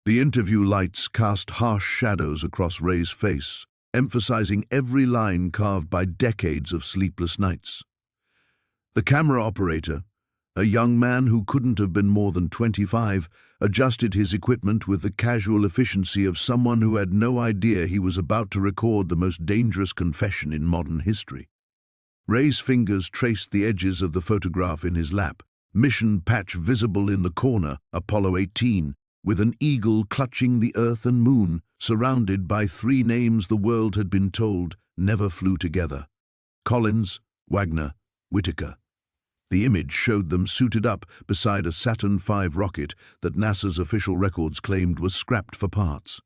The interview lights cast harsh shadows across Ray's face, emphasizing every line carved by decades of sleepless nights. The camera operator, a young man who couldn't have been more than 25, adjusted his equipment with the casual efficiency of someone who had no idea he was about to record the most dangerous confession in modern history. Ray's fingers traced the edges of the photograph in his lap, mission patch visible in the corner, Apollo 18, with an eagle clutching the Earth and Moon, surrounded by three names the world had been told never flew together: Collins, Wagner, Whittaker. The image showed them suited up beside a Saturn V rocket that NASA's official records claimed was scrapped for parts.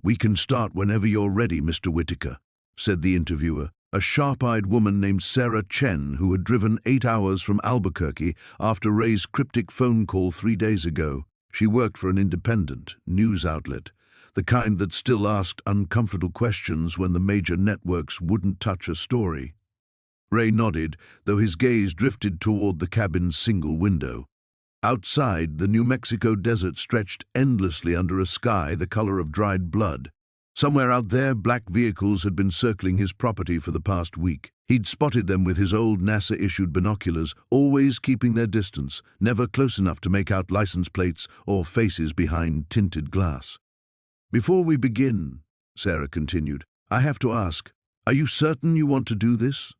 "We can start whenever you're ready, Mr. Whittaker," said the interviewer, a sharp-eyed woman named Sarah Chen who had driven 8 hours from Albuquerque after Ray's cryptic phone call 3 days ago. She worked for an independent news outlet, the kind that still asked uncomfortable questions when the major networks wouldn't touch a story. Ray nodded, though his gaze drifted toward the cabin's single window. Outside, the New Mexico desert stretched endlessly under a sky the color of dried blood. Somewhere out there, black vehicles had been circling his property for the past week. He'd spotted them with his old NASA-issued binoculars, always keeping their distance, never close enough to make out license plates or faces behind tinted glass. "Before we begin," Sarah continued, "I have to ask, are you certain you want to do this?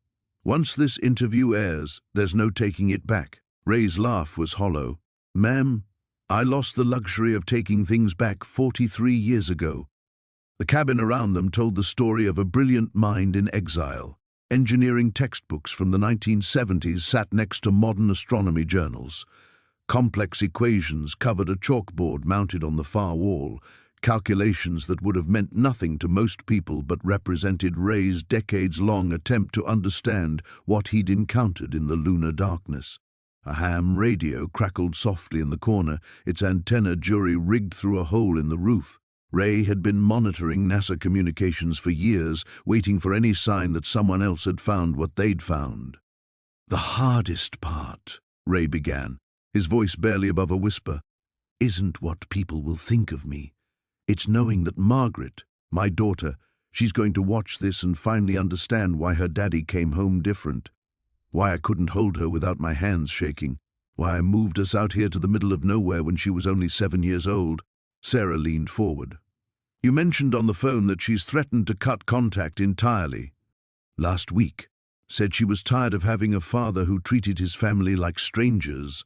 Once this interview airs, there's no taking it back." Ray's laugh was hollow. "Ma'am, I lost the luxury of taking things back 43 years ago." The cabin around them told the story of a brilliant mind in exile. Engineering textbooks from the 1970s sat next to modern astronomy journals. Complex equations covered a chalkboard mounted on the far wall, calculations that would have meant nothing to most people but represented Ray's decades-long attempt to understand what he'd encountered in the lunar darkness. A ham radio crackled softly in the corner, its antenna jury rigged through a hole in the roof. Ray had been monitoring NASA communications for years, waiting for any sign that someone else had found what they'd found. "The hardest part," Ray began, his voice barely above a whisper, "isn't what people will think of me. It's knowing that Margaret, my daughter, she's going to watch this and finally understand why her daddy came home different. Why I couldn't hold her without my hands shaking. Why I moved us out here to the middle of nowhere when she was only 7 years old." Sarah leaned forward. "You mentioned on the phone that she's threatened to cut contact entirely. Last week, said she was tired of having a father who treated his family like strangers."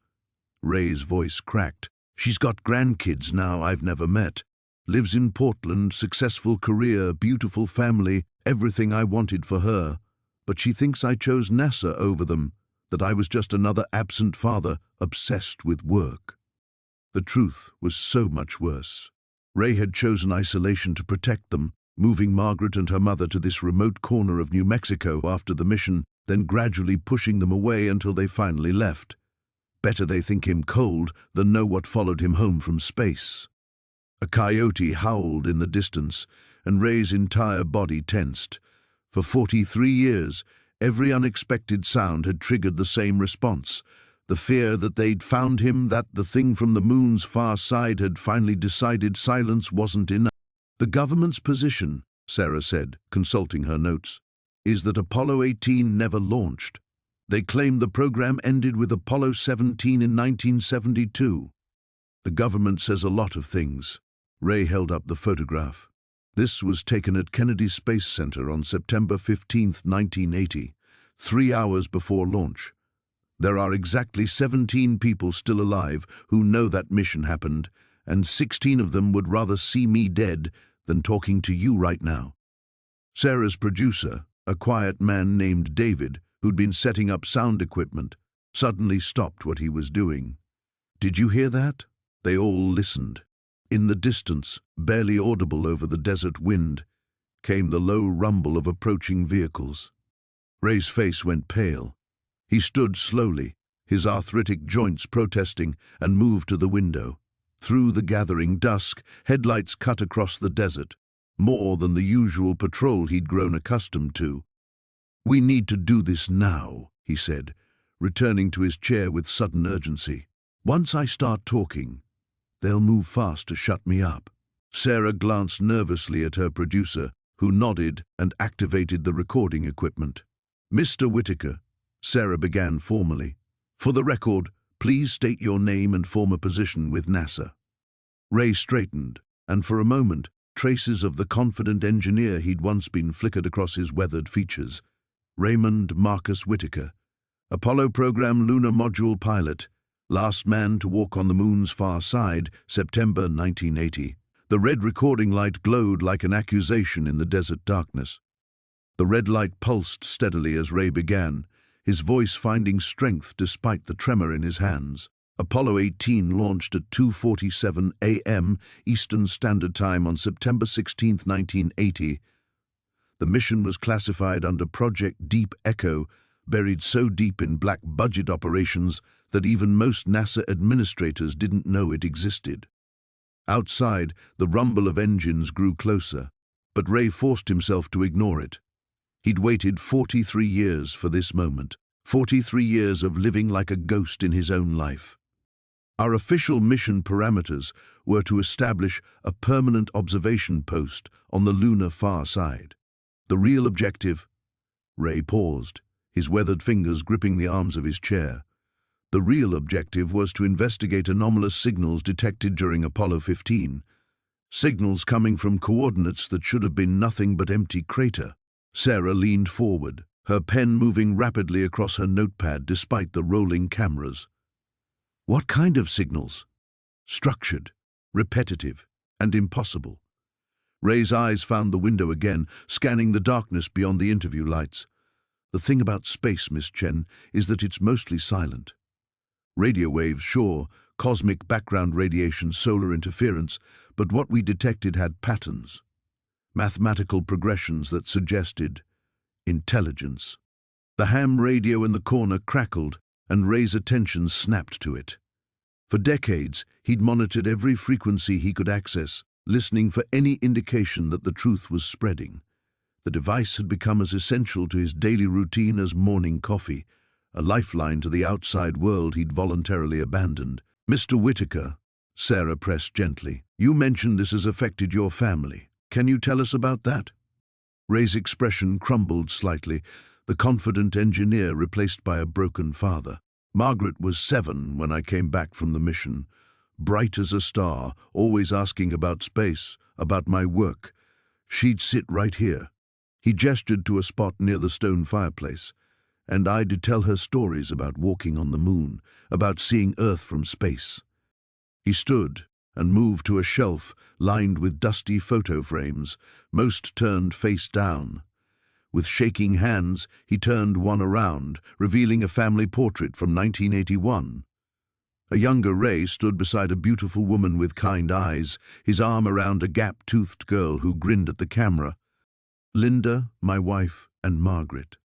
Ray's voice cracked. "She's got grandkids now I've never met. Lives in Portland, successful career, beautiful family, everything I wanted for her. But she thinks I chose NASA over them, that I was just another absent father obsessed with work." The truth was so much worse. Ray had chosen isolation to protect them, moving Margaret and her mother to this remote corner of New Mexico after the mission, then gradually pushing them away until they finally left. Better they think him cold than know what followed him home from space. A coyote howled in the distance, and Ray's entire body tensed. For 43 years, every unexpected sound had triggered the same response. The fear that they'd found him, that the thing from the moon's far side had finally decided silence wasn't enough. "The government's position," Sarah said, consulting her notes, "is that Apollo 18 never launched. They claim the program ended with Apollo 17 in 1972. "The government says a lot of things." Ray held up the photograph. "This was taken at Kennedy Space Center on September 15, 1980, 3 hours before launch. There are exactly 17 people still alive who know that mission happened, and 16 of them would rather see me dead than talking to you right now." Sarah's producer, a quiet man named David, who'd been setting up sound equipment, suddenly stopped what he was doing. "Did you hear that?" They all listened. In the distance, barely audible over the desert wind, came the low rumble of approaching vehicles. Ray's face went pale. He stood slowly, his arthritic joints protesting, and moved to the window. Through the gathering dusk, headlights cut across the desert, more than the usual patrol he'd grown accustomed to. "We need to do this now," he said, returning to his chair with sudden urgency. "Once I start talking, They'll move fast to shut me up. Sarah glanced nervously at her producer, who nodded and activated the recording equipment. Mr. Whittaker, Sarah began formally. For the record, please state your name and former position with NASA. Ray straightened, and for a moment, traces of the confident engineer he'd once been flickered across his weathered features. Raymond Marcus Whittaker, Apollo program lunar module pilot, last man to walk on the moon's far side, September 1980. The red recording light glowed like an accusation in the desert darkness. The red light pulsed steadily as Ray began, his voice finding strength despite the tremor in his hands. Apollo 18 launched at 2:47 a.m. Eastern Standard Time on September 16, 1980. The mission was classified under Project Deep Echo, buried so deep in black budget operations that even most NASA administrators didn't know it existed. Outside, the rumble of engines grew closer, but Ray forced himself to ignore it. He'd waited 43 years for this moment, 43 years of living like a ghost in his own life. Our official mission parameters were to establish a permanent observation post on the lunar far side. The real objective— Ray paused, his weathered fingers gripping the arms of his chair. The real objective was to investigate anomalous signals detected during Apollo 15, signals coming from coordinates that should have been nothing but empty crater. Sarah leaned forward, her pen moving rapidly across her notepad despite the rolling cameras. What kind of signals? Structured, repetitive, and impossible. Ray's eyes found the window again, scanning the darkness beyond the interview lights. The thing about space, Miss Chen, is that it's mostly silent. Radio waves, sure, cosmic background radiation, solar interference, but what we detected had patterns, mathematical progressions that suggested intelligence. The ham radio in the corner crackled, and Ray's attention snapped to it. For decades, he'd monitored every frequency he could access, listening for any indication that the truth was spreading. The device had become as essential to his daily routine as morning coffee, a lifeline to the outside world he'd voluntarily abandoned. Mr. Whittaker, Sarah pressed gently, you mentioned this has affected your family. Can you tell us about that? Ray's expression crumbled slightly, the confident engineer replaced by a broken father. Margaret was 7 when I came back from the mission, bright as a star, always asking about space, about my work. She'd sit right here. He gestured to a spot near the stone fireplace, and I'd tell her stories about walking on the moon, about seeing Earth from space. He stood and moved to a shelf lined with dusty photo frames, most turned face down. With shaking hands, he turned one around, revealing a family portrait from 1981. A younger Ray stood beside a beautiful woman with kind eyes, his arm around a gap-toothed girl who grinned at the camera. Linda, my wife, and Margaret.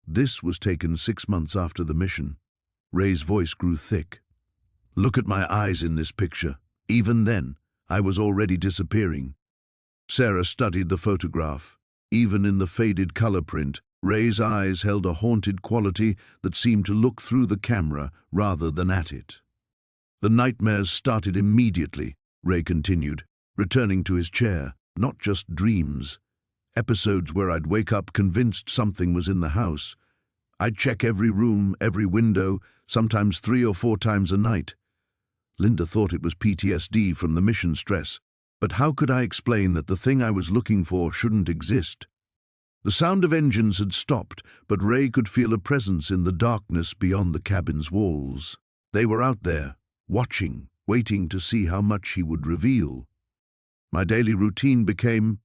This was taken 6 months after the mission. Ray's voice grew thick. Look at my eyes in this picture. Even then, I was already disappearing. Sarah studied the photograph. Even in the faded color print, Ray's eyes held a haunted quality that seemed to look through the camera rather than at it. The nightmares started immediately, Ray continued, returning to his chair. Not just dreams. Episodes where I'd wake up convinced something was in the house. I'd check every room, every window, sometimes 3 or 4 times a night. Linda thought it was PTSD from the mission stress, but how could I explain that the thing I was looking for shouldn't exist? The sound of engines had stopped, but Ray could feel a presence in the darkness beyond the cabin's walls. They were out there, watching, waiting to see how much he would reveal. My daily routine became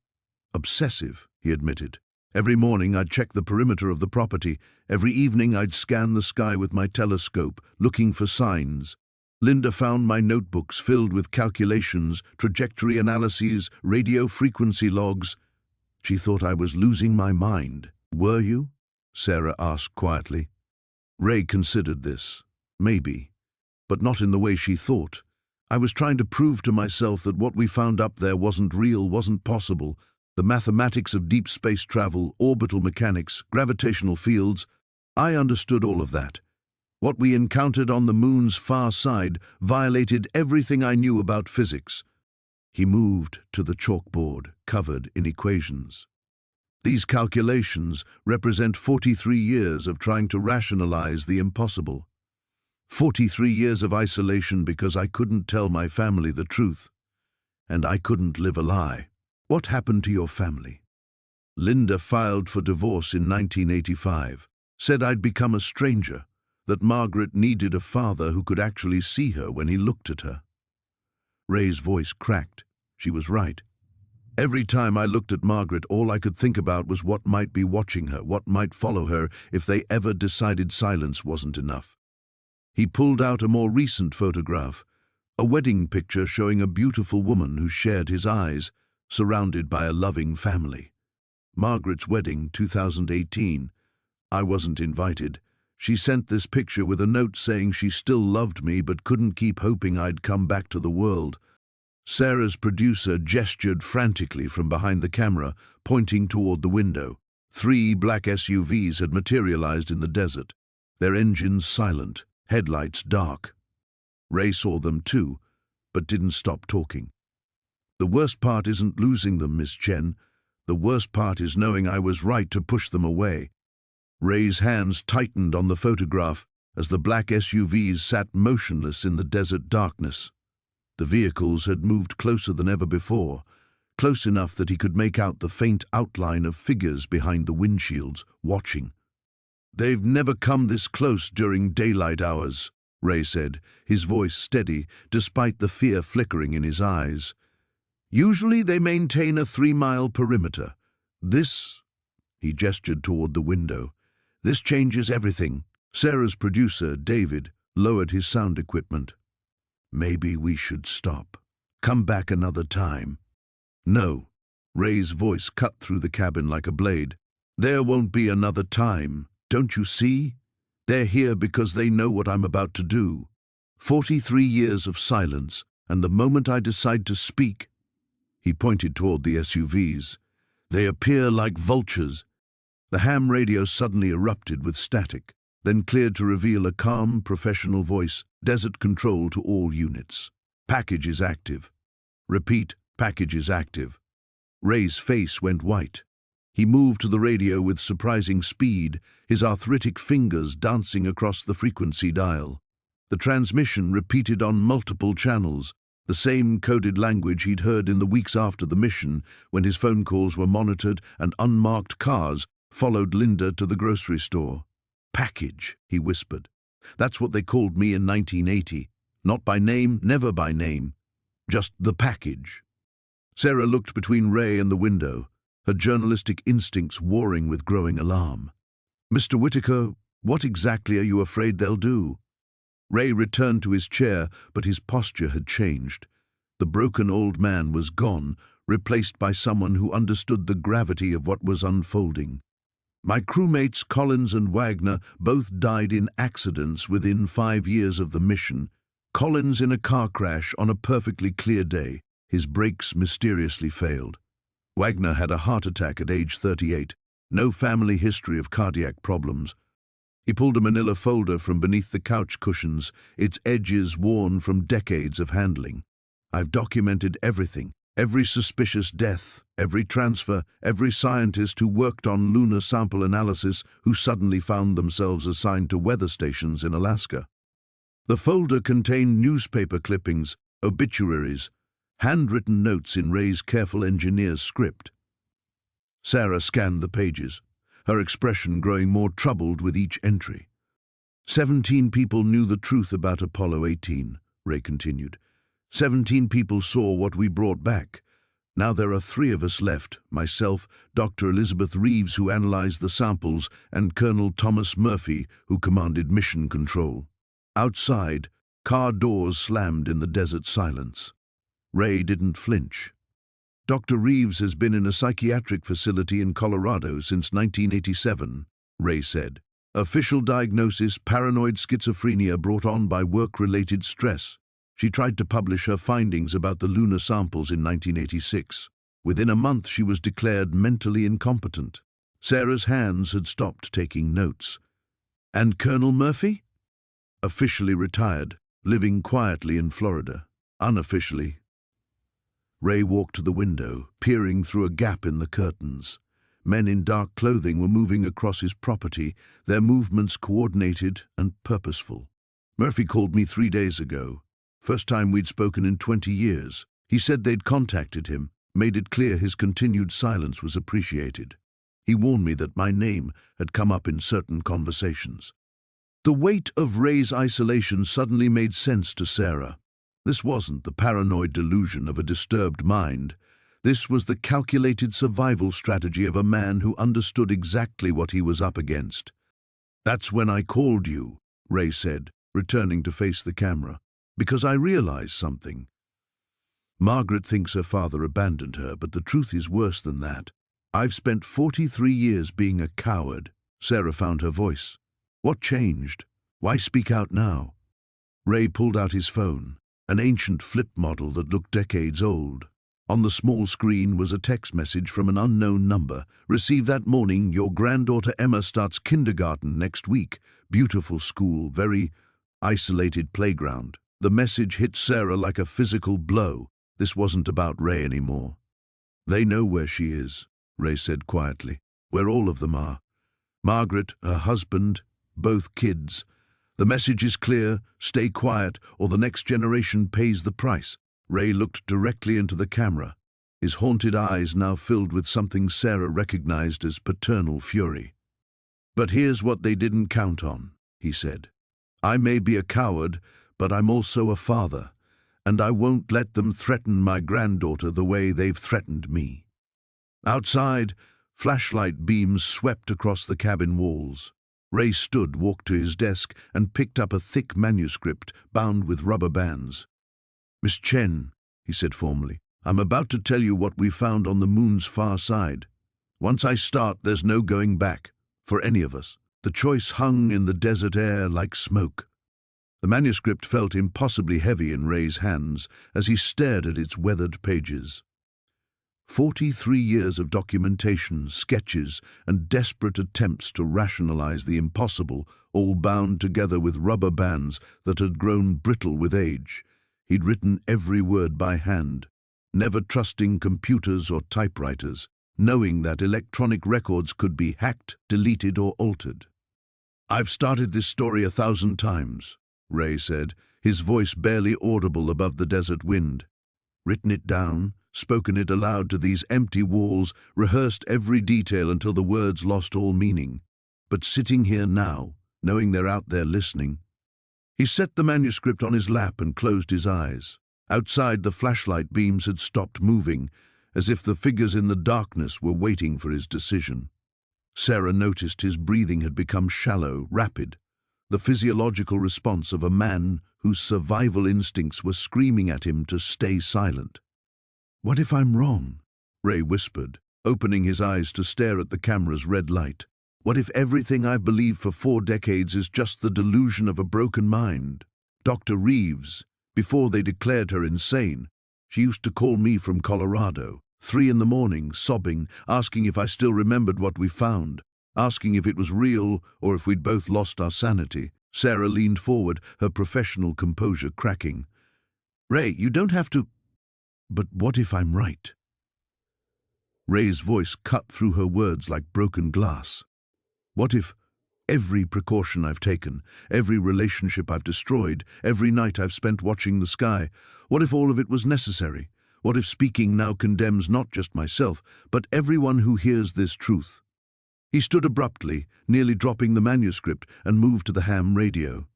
obsessive, he admitted. Every morning I'd check the perimeter of the property. Every evening I'd scan the sky with my telescope, looking for signs. Linda found my notebooks filled with calculations, trajectory analyses, radio frequency logs. She thought I was losing my mind. Were you? Sarah asked quietly. Ray considered this. Maybe. But not in the way she thought. I was trying to prove to myself that what we found up there wasn't real, wasn't possible. The mathematics of deep space travel, orbital mechanics, gravitational fields. I understood all of that. What we encountered on the moon's far side violated everything I knew about physics. He moved to the chalkboard, covered in equations. These calculations represent 43 years of trying to rationalize the impossible. 43 years of isolation because I couldn't tell my family the truth, and I couldn't live a lie. What happened to your family? Linda filed for divorce in 1985, said I'd become a stranger, that Margaret needed a father who could actually see her when he looked at her. Ray's voice cracked. She was right. Every time I looked at Margaret, all I could think about was what might be watching her, what might follow her if they ever decided silence wasn't enough. He pulled out a more recent photograph, a wedding picture showing a beautiful woman who shared his eyes, surrounded by a loving family. Margaret's wedding, 2018. I wasn't invited. She sent this picture with a note saying she still loved me but couldn't keep hoping I'd come back to the world. Sarah's producer gestured frantically from behind the camera, pointing toward the window. 3 black SUVs had materialized in the desert, their engines silent, headlights dark. Ray saw them too, but didn't stop talking. The worst part isn't losing them, Miss Chen. The worst part is knowing I was right to push them away. Ray's hands tightened on the photograph as the black SUVs sat motionless in the desert darkness. The vehicles had moved closer than ever before, close enough that he could make out the faint outline of figures behind the windshields, watching. They've never come this close during daylight hours, Ray said, his voice steady, despite the fear flickering in his eyes. Usually they maintain a 3-mile perimeter. He gestured toward the window. This changes everything. Sarah's producer, David, lowered his sound equipment. Maybe we should stop. Come back another time. No. Ray's voice cut through the cabin like a blade. There won't be another time. Don't you see? They're here because they know what I'm about to do. 43 years of silence, and the moment I decide to speak, he pointed toward the SUVs. They appear like vultures. The ham radio suddenly erupted with static, then cleared to reveal a calm, professional voice, desert control to all units. Package is active. Repeat, package is active. Ray's face went white. He moved to the radio with surprising speed, his arthritic fingers dancing across the frequency dial. The transmission repeated on multiple channels, the same coded language he'd heard in the weeks after the mission, when his phone calls were monitored and unmarked cars followed Linda to the grocery store. Package, he whispered. That's what they called me in 1980. Not by name, never by name. Just the package. Sarah looked between Ray and the window, her journalistic instincts warring with growing alarm. Mr. Whittaker, what exactly are you afraid they'll do? Ray returned to his chair, but his posture had changed. The broken old man was gone, replaced by someone who understood the gravity of what was unfolding. My crewmates Collins and Wagner both died in accidents within 5 years of the mission. Collins in a car crash on a perfectly clear day. His brakes mysteriously failed. Wagner had a heart attack at age 38. No family history of cardiac problems. He pulled a manila folder from beneath the couch cushions, its edges worn from decades of handling. I've documented everything. Every suspicious death, every transfer, every scientist who worked on lunar sample analysis who suddenly found themselves assigned to weather stations in Alaska. The folder contained newspaper clippings, obituaries, handwritten notes in Ray's careful engineer's script. Sarah scanned the pages, her expression growing more troubled with each entry. 17 people knew the truth about Apollo 18, Ray continued. 17 people saw what we brought back. Now there are 3 of us left, myself, Dr. Elizabeth Reeves, who analyzed the samples, and Colonel Thomas Murphy, who commanded mission control. Outside, car doors slammed in the desert silence. Ray didn't flinch. Dr. Reeves has been in a psychiatric facility in Colorado since 1987, Ray said. Official diagnosis: paranoid schizophrenia brought on by work-related stress. She tried to publish her findings about the lunar samples in 1986. Within a month, she was declared mentally incompetent. Sarah's hands had stopped taking notes. And Colonel Murphy? officially retired, living quietly in Florida. Unofficially. Ray walked to the window, peering through a gap in the curtains. Men in dark clothing were moving across his property, their movements coordinated and purposeful. Murphy called me 3 days ago. First time we'd spoken in 20 years. He said they'd contacted him, made it clear his continued silence was appreciated. He warned me that my name had come up in certain conversations. The weight of Ray's isolation suddenly made sense to Sarah. This wasn't the paranoid delusion of a disturbed mind. This was the calculated survival strategy of a man who understood exactly what he was up against. "That's when I called you," Ray said, returning to face the camera, "because I realized something. Margaret thinks her father abandoned her, but the truth is worse than that. I've spent 43 years being a coward." Sarah found her voice. "What changed? Why speak out now?" Ray pulled out his phone, an ancient flip model that looked decades old. On the small screen was a text message from an unknown number. "Received that morning. Your granddaughter Emma starts kindergarten next week. Beautiful school, very isolated playground." The message hit Sarah like a physical blow. This wasn't about Ray anymore. "They know where she is," Ray said quietly. "Where all of them are. Margaret, her husband, both kids. The message is clear: stay quiet or the next generation pays the price." Ray looked directly into the camera, his haunted eyes now filled with something Sarah recognized as paternal fury. "But here's what they didn't count on," he said. "I may be a coward, but I'm also a father, and I won't let them threaten my granddaughter the way they've threatened me." Outside, flashlight beams swept across the cabin walls. Ray stood, walked to his desk, and picked up a thick manuscript bound with rubber bands. "Miss Chen," he said formally, "I'm about to tell you what we found on the moon's far side. Once I start, there's no going back, for any of us." The choice hung in the desert air like smoke. The manuscript felt impossibly heavy in Ray's hands as he stared at its weathered pages. 43 years of documentation, sketches, and desperate attempts to rationalize the impossible, all bound together with rubber bands that had grown brittle with age. He'd written every word by hand, never trusting computers or typewriters, knowing that electronic records could be hacked, deleted, or altered. "I've started this story 1,000 times, Ray said, his voice barely audible above the desert wind. "Written it down, spoken it aloud to these empty walls, rehearsed every detail until the words lost all meaning. But sitting here now, knowing they're out there listening..." He set the manuscript on his lap and closed his eyes. Outside, the flashlight beams had stopped moving, as if the figures in the darkness were waiting for his decision. Sarah noticed his breathing had become shallow, rapid, the physiological response of a man whose survival instincts were screaming at him to stay silent. "What if I'm wrong?" Ray whispered, opening his eyes to stare at the camera's red light. "What if everything I've believed for 4 decades is just the delusion of a broken mind? Dr. Reeves, before they declared her insane, she used to call me from Colorado, 3 in the morning, sobbing, asking if I still remembered what we found, asking if it was real or if we'd both lost our sanity." Sarah leaned forward, her professional composure cracking. "Ray, you don't have to..." "But what if I'm right?" Ray's voice cut through her words like broken glass. "What if every precaution I've taken, every relationship I've destroyed, every night I've spent watching the sky, what if all of it was necessary? What if speaking now condemns not just myself, but everyone who hears this truth?" He stood abruptly, nearly dropping the manuscript, and moved to the ham radio.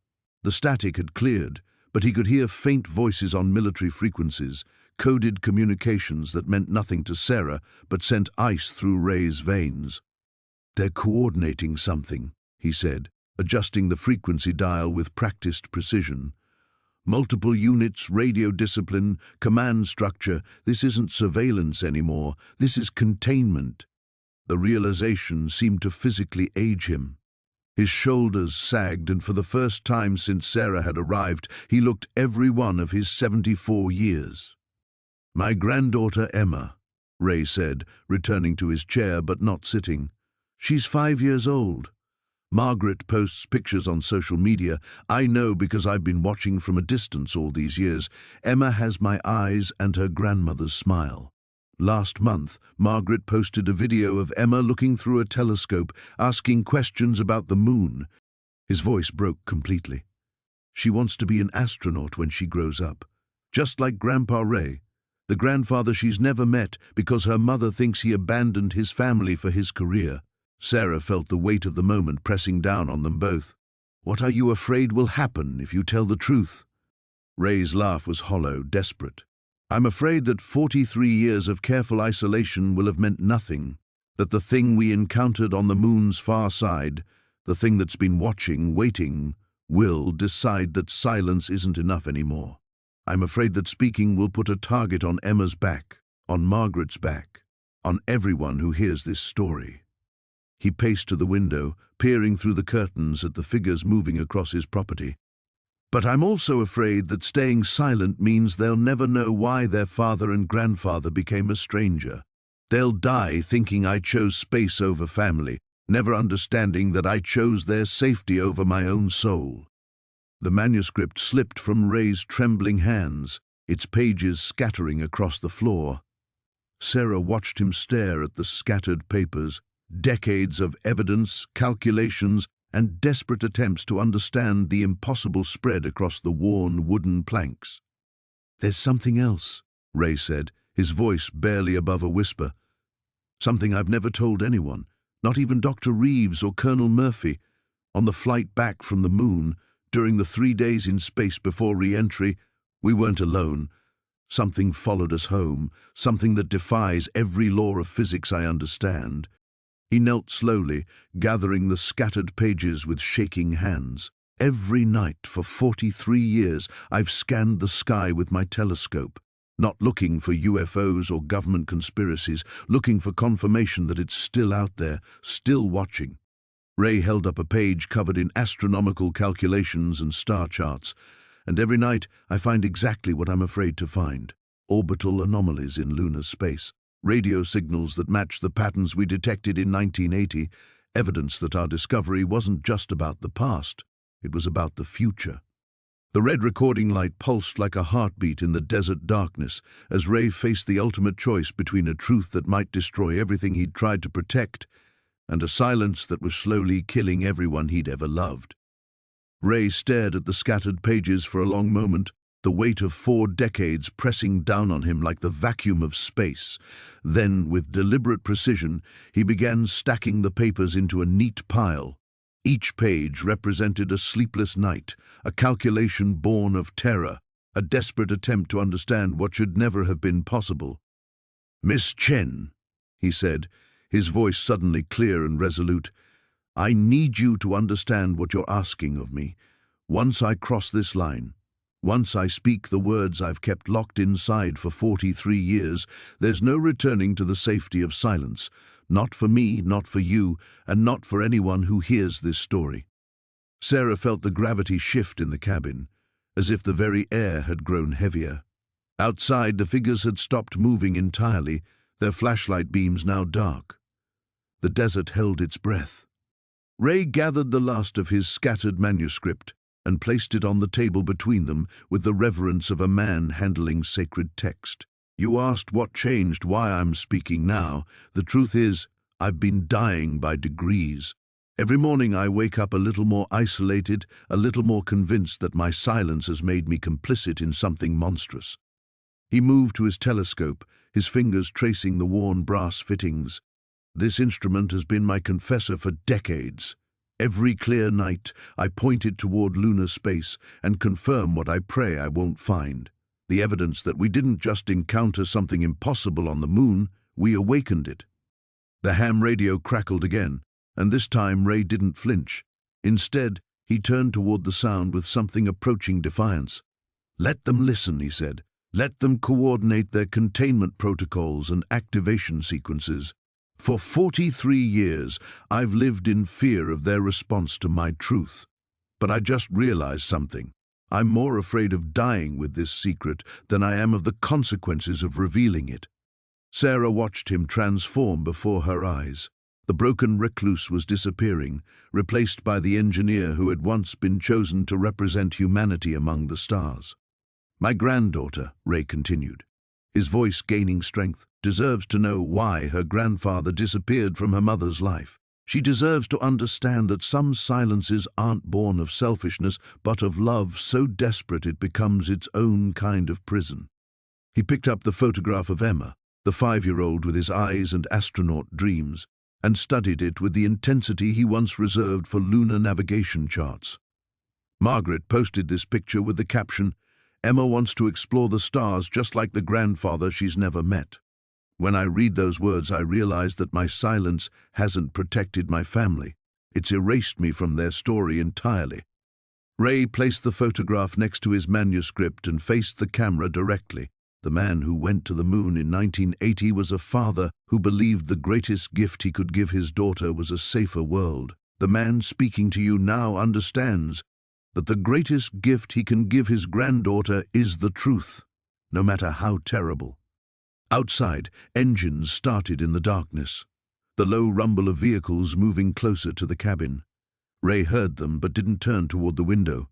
The static had cleared, but he could hear faint voices on military frequencies, coded communications that meant nothing to Sarah but sent ice through Ray's veins. "They're coordinating something," he said, adjusting the frequency dial with practiced precision. "Multiple units, radio discipline, command structure. This isn't surveillance anymore. This is containment." The realization seemed to physically age him. His shoulders sagged, and for the first time since Sarah had arrived, he looked every one of his 74 years. "My granddaughter Emma," Ray said, returning to his chair but not sitting. "She's 5 years old. Margaret posts pictures on social media. I know because I've been watching from a distance all these years. Emma has my eyes and her grandmother's smile. Last month, Margaret posted a video of Emma looking through a telescope, asking questions about the moon. His voice broke completely. She wants to be an astronaut when she grows up, just like Grandpa Ray, the grandfather she's never met because her mother thinks he abandoned his family for his career. Sarah felt the weight of the moment pressing down on them both. What are you afraid will happen if you tell the truth? Ray's laugh was hollow, desperate. I'm afraid that 43 years of careful isolation will have meant nothing, that the thing we encountered on the moon's far side, the thing that's been watching, waiting, will decide that silence isn't enough anymore. I'm afraid that speaking will put a target on Emma's back, on Margaret's back, on everyone who hears this story. He paced to the window, peering through the curtains at the figures moving across his property. But I'm also afraid that staying silent means they'll never know why their father and grandfather became a stranger. They'll die thinking I chose space over family, never understanding that I chose their safety over my own soul. The manuscript slipped from Ray's trembling hands, its pages scattering across the floor. Sarah watched him stare at the scattered papers, decades of evidence, calculations, and desperate attempts to understand the impossible spread across the worn wooden planks. There's something else, Ray said, his voice barely above a whisper. Something I've never told anyone, not even Dr. Reeves or Colonel Murphy. On the flight back from the moon, during the 3 days in space before re-entry, we weren't alone. Something followed us home, something that defies every law of physics I understand. He knelt slowly, gathering the scattered pages with shaking hands. Every night for 43 years, I've scanned the sky with my telescope, not looking for UFOs or government conspiracies, looking for confirmation that it's still out there, still watching. Ray held up a page covered in astronomical calculations and star charts, and every night I find exactly what I'm afraid to find: orbital anomalies in lunar space. Radio signals that match the patterns we detected in 1980, evidence that our discovery wasn't just about the past, it was about the future. The red recording light pulsed like a heartbeat in the desert darkness as Ray faced the ultimate choice between a truth that might destroy everything he'd tried to protect and a silence that was slowly killing everyone he'd ever loved. Ray stared at the scattered pages for a long moment, the weight of 4 decades pressing down on him like the vacuum of space. Then, with deliberate precision, he began stacking the papers into a neat pile. Each page represented a sleepless night, a calculation born of terror, a desperate attempt to understand what should never have been possible. "Miss Chen," he said, his voice suddenly clear and resolute, "I need you to understand what you're asking of me. Once I cross this line, once I speak the words I've kept locked inside for 43 years, there's no returning to the safety of silence. Not for me, not for you, and not for anyone who hears this story." Sarah felt the gravity shift in the cabin, as if the very air had grown heavier. Outside, the figures had stopped moving entirely, their flashlight beams now dark. The desert held its breath. Ray gathered the last of his scattered manuscript and placed it on the table between them with the reverence of a man handling sacred text. "You asked what changed, why I'm speaking now. The truth is, I've been dying by degrees. Every morning I wake up a little more isolated, a little more convinced that my silence has made me complicit in something monstrous." He moved to his telescope, his fingers tracing the worn brass fittings. "This instrument has been my confessor for decades. Every clear night, I point it toward lunar space and confirm what I pray I won't find. The evidence that we didn't just encounter something impossible on the moon, we awakened it." The ham radio crackled again, and this time Ray didn't flinch. Instead, he turned toward the sound with something approaching defiance. "Let them listen," he said. "Let them coordinate their containment protocols and activation sequences. For 43 years, I've lived in fear of their response to my truth. But I just realized something. I'm more afraid of dying with this secret than I am of the consequences of revealing it." Sarah watched him transform before her eyes. The broken recluse was disappearing, replaced by the engineer who had once been chosen to represent humanity among the stars. My granddaughter, Ray continued, his voice gaining strength, deserves to know why her grandfather disappeared from her mother's life. She deserves to understand that some silences aren't born of selfishness, but of love so desperate it becomes its own kind of prison. He picked up the photograph of Emma, the 5-year-old with his eyes and astronaut dreams, and studied it with the intensity he once reserved for lunar navigation charts. Margaret posted this picture with the caption, "Emma wants to explore the stars just like the grandfather she's never met." When I read those words, I realize that my silence hasn't protected my family. It's erased me from their story entirely. Ray placed the photograph next to his manuscript and faced the camera directly. The man who went to the moon in 1980 was a father who believed the greatest gift he could give his daughter was a safer world. The man speaking to you now understands that the greatest gift he can give his granddaughter is the truth, no matter how terrible. Outside, engines started in the darkness, the low rumble of vehicles moving closer to the cabin. Ray heard them but didn't turn toward the window.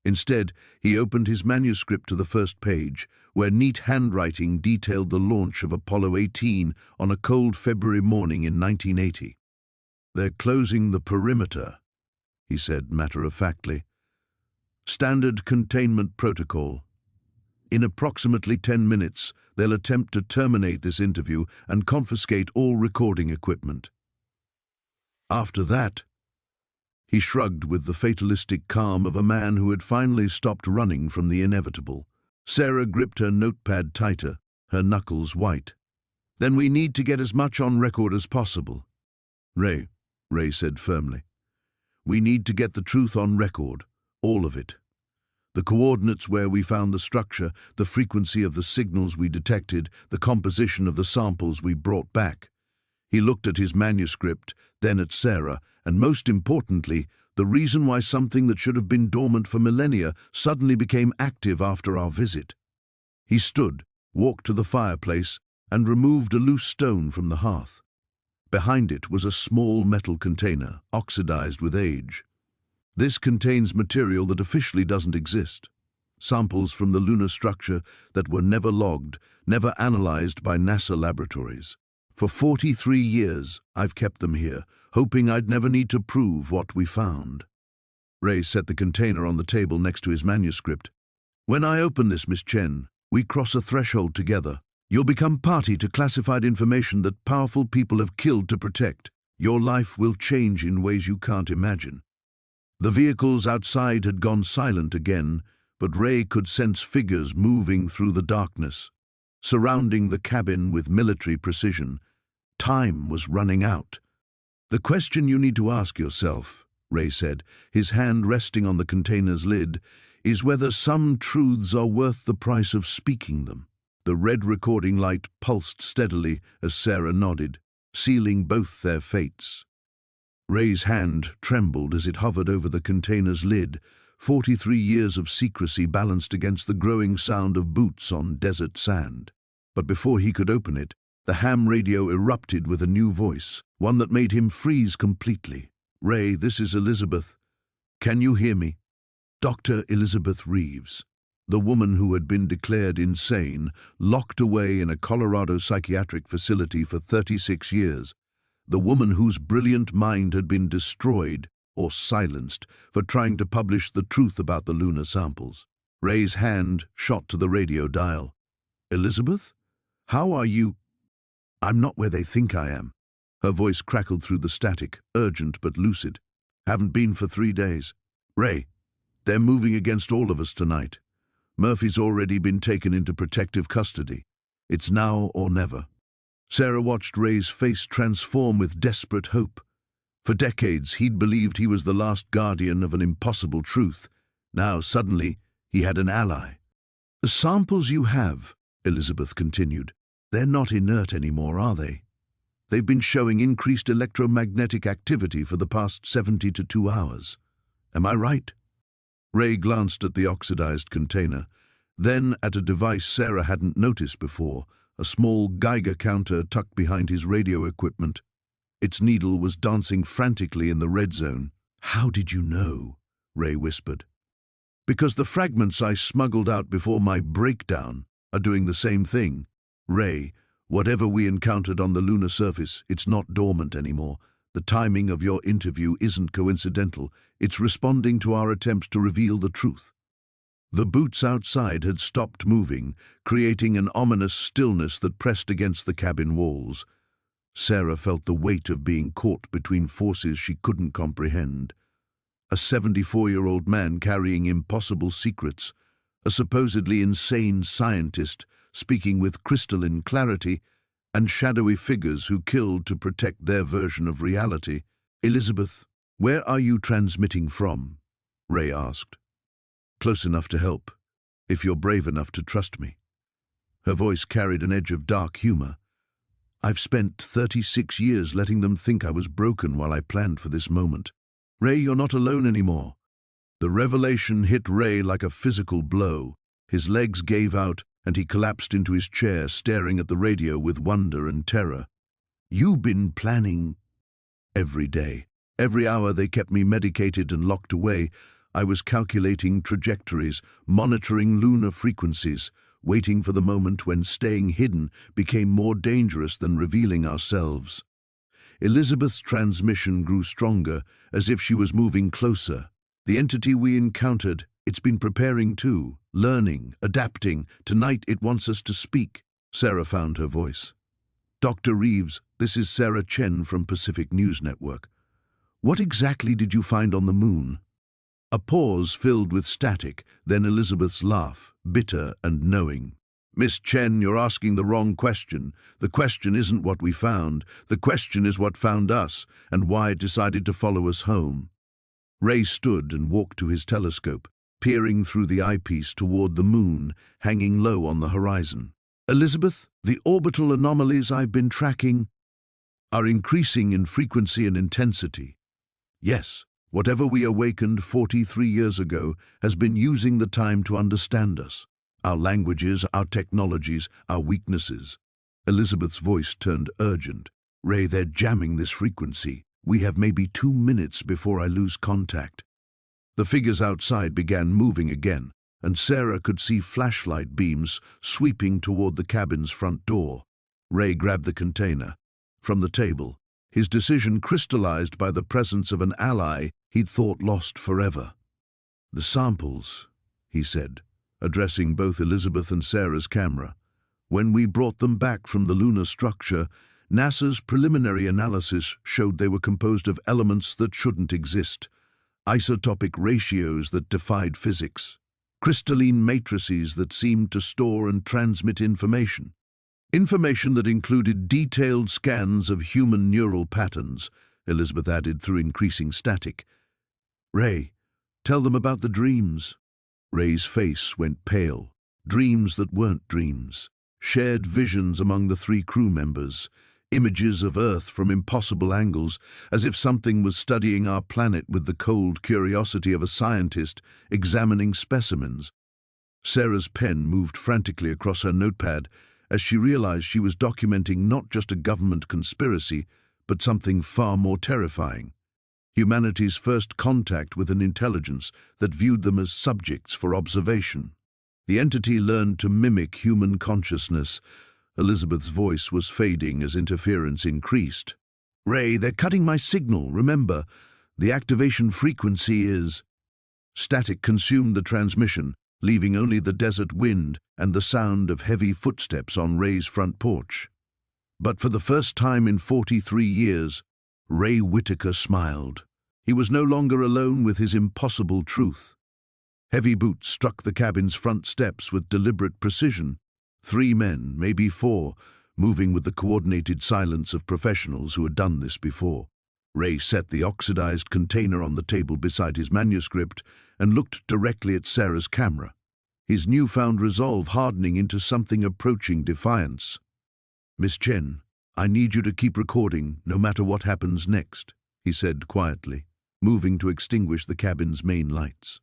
Instead, he opened his manuscript to the first page, where neat handwriting detailed the launch of Apollo 18 on a cold February morning in 1980. "They're closing the perimeter," he said matter-of-factly. "Standard containment protocol. In approximately 10 minutes, they'll attempt to terminate this interview and confiscate all recording equipment. After that," he shrugged with the fatalistic calm of a man who had finally stopped running from the inevitable. Sarah gripped her notepad tighter, her knuckles white. "Then we need to get as much on record as possible." Ray said firmly. "We need to get the truth on record, all of it. The coordinates where we found the structure, the frequency of the signals we detected, the composition of the samples we brought back." He looked at his manuscript, then at Sarah, and most importantly, the reason why something that should have been dormant for millennia suddenly became active after our visit. He stood, walked to the fireplace, and removed a loose stone from the hearth. Behind it was a small metal container, oxidized with age. "This contains material that officially doesn't exist. Samples from the lunar structure that were never logged, never analyzed by NASA laboratories. For 43 years, I've kept them here, hoping I'd never need to prove what we found." Ray set the container on the table next to his manuscript. "When I open this, Miss Chen, we cross a threshold together. You'll become party to classified information that powerful people have killed to protect. Your life will change in ways you can't imagine." The vehicles outside had gone silent again, but Ray could sense figures moving through the darkness, surrounding the cabin with military precision. Time was running out. "The question you need to ask yourself," Ray said, his hand resting on the container's lid, "is whether some truths are worth the price of speaking them." The red recording light pulsed steadily as Sarah nodded, sealing both their fates. Ray's hand trembled as it hovered over the container's lid, 43 years of secrecy balanced against the growing sound of boots on desert sand. But before he could open it, the ham radio erupted with a new voice, one that made him freeze completely. "Ray, this is Elizabeth. Can you hear me? Dr. Elizabeth Reeves, the woman who had been declared insane, locked away in a Colorado psychiatric facility for 36 years. The woman whose brilliant mind had been destroyed or silenced for trying to publish the truth about the lunar samples." Ray's hand shot to the radio dial. "Elizabeth? How are you?" "I'm not where they think I am." Her voice crackled through the static, urgent but lucid. "Haven't been for 3 days. Ray, they're moving against all of us tonight. Murphy's already been taken into protective custody. It's now or never." Sarah watched Ray's face transform with desperate hope. For decades, he'd believed he was the last guardian of an impossible truth. Now, suddenly, he had an ally. "The samples you have," Elizabeth continued, "they're not inert anymore, are they? They've been showing increased electromagnetic activity for the past 72 hours. Am I right?" Ray glanced at the oxidized container, then at a device Sarah hadn't noticed before, a small Geiger counter tucked behind his radio equipment. Its needle was dancing frantically in the red zone. "How did you know?" Ray whispered. "Because the fragments I smuggled out before my breakdown are doing the same thing. Ray, whatever we encountered on the lunar surface, it's not dormant anymore. The timing of your interview isn't coincidental. It's responding to our attempts to reveal the truth." The boots outside had stopped moving, creating an ominous stillness that pressed against the cabin walls. Sarah felt the weight of being caught between forces she couldn't comprehend. A 74-year-old man carrying impossible secrets, a supposedly insane scientist speaking with crystalline clarity, and shadowy figures who killed to protect their version of reality. "Elizabeth, where are you transmitting from?" Ray asked. "Close enough to help, if you're brave enough to trust me." Her voice carried an edge of dark humor. "I've spent 36 years letting them think I was broken while I planned for this moment. Ray, you're not alone anymore." The revelation hit Ray like a physical blow. His legs gave out, and he collapsed into his chair, staring at the radio with wonder and terror. "You've been planning." "Every day. Every hour they kept me medicated and locked away. I was calculating trajectories, monitoring lunar frequencies, waiting for the moment when staying hidden became more dangerous than revealing ourselves." Elizabeth's transmission grew stronger, as if she was moving closer. "The entity we encountered, it's been preparing too, learning, adapting. Tonight it wants us to speak." Sarah found her voice. "Dr. Reeves, this is Sarah Chen from Pacific News Network. What exactly did you find on the moon?" A pause filled with static, then Elizabeth's laugh, bitter and knowing. "Miss Chen, you're asking the wrong question. The question isn't what we found. The question is what found us, and why it decided to follow us home." Ray stood and walked to his telescope, peering through the eyepiece toward the moon, hanging low on the horizon. "Elizabeth, the orbital anomalies I've been tracking are increasing in frequency and intensity. Yes, whatever we awakened 43 years ago has been using the time to understand us. Our languages, our technologies, our weaknesses." Elizabeth's voice turned urgent. "Ray, they're jamming this frequency. We have maybe 2 minutes before I lose contact." The figures outside began moving again, and Sarah could see flashlight beams sweeping toward the cabin's front door. Ray grabbed the container from the table, his decision crystallized by the presence of an ally he'd thought lost forever. "The samples," he said, addressing both Elizabeth and Sarah's camera. "When we brought them back from the lunar structure, NASA's preliminary analysis showed they were composed of elements that shouldn't exist, isotopic ratios that defied physics, crystalline matrices that seemed to store and transmit information. Information that included detailed scans of human neural patterns," Elizabeth added through increasing static. "Ray, tell them about the dreams." Ray's face went pale. Dreams that weren't dreams. Shared visions among the 3 crew members. Images of Earth from impossible angles, as if something was studying our planet with the cold curiosity of a scientist examining specimens. Sarah's pen moved frantically across her notepad as she realized she was documenting not just a government conspiracy, but something far more terrifying. Humanity's first contact with an intelligence that viewed them as subjects for observation. The entity learned to mimic human consciousness. Elizabeth's voice was fading as interference increased. "Ray, they're cutting my signal, remember. The activation frequency is..." Static consumed the transmission, leaving only the desert wind and the sound of heavy footsteps on Ray's front porch. But for the first time in 43 years, Ray Whittaker smiled. He was no longer alone with his impossible truth. Heavy boots struck the cabin's front steps with deliberate precision. 3 men, maybe 4, moving with the coordinated silence of professionals who had done this before. Ray set the oxidized container on the table beside his manuscript and looked directly at Sarah's camera, his newfound resolve hardening into something approaching defiance. "Miss Chen, I need you to keep recording, no matter what happens next," he said quietly, moving to extinguish the cabin's main lights.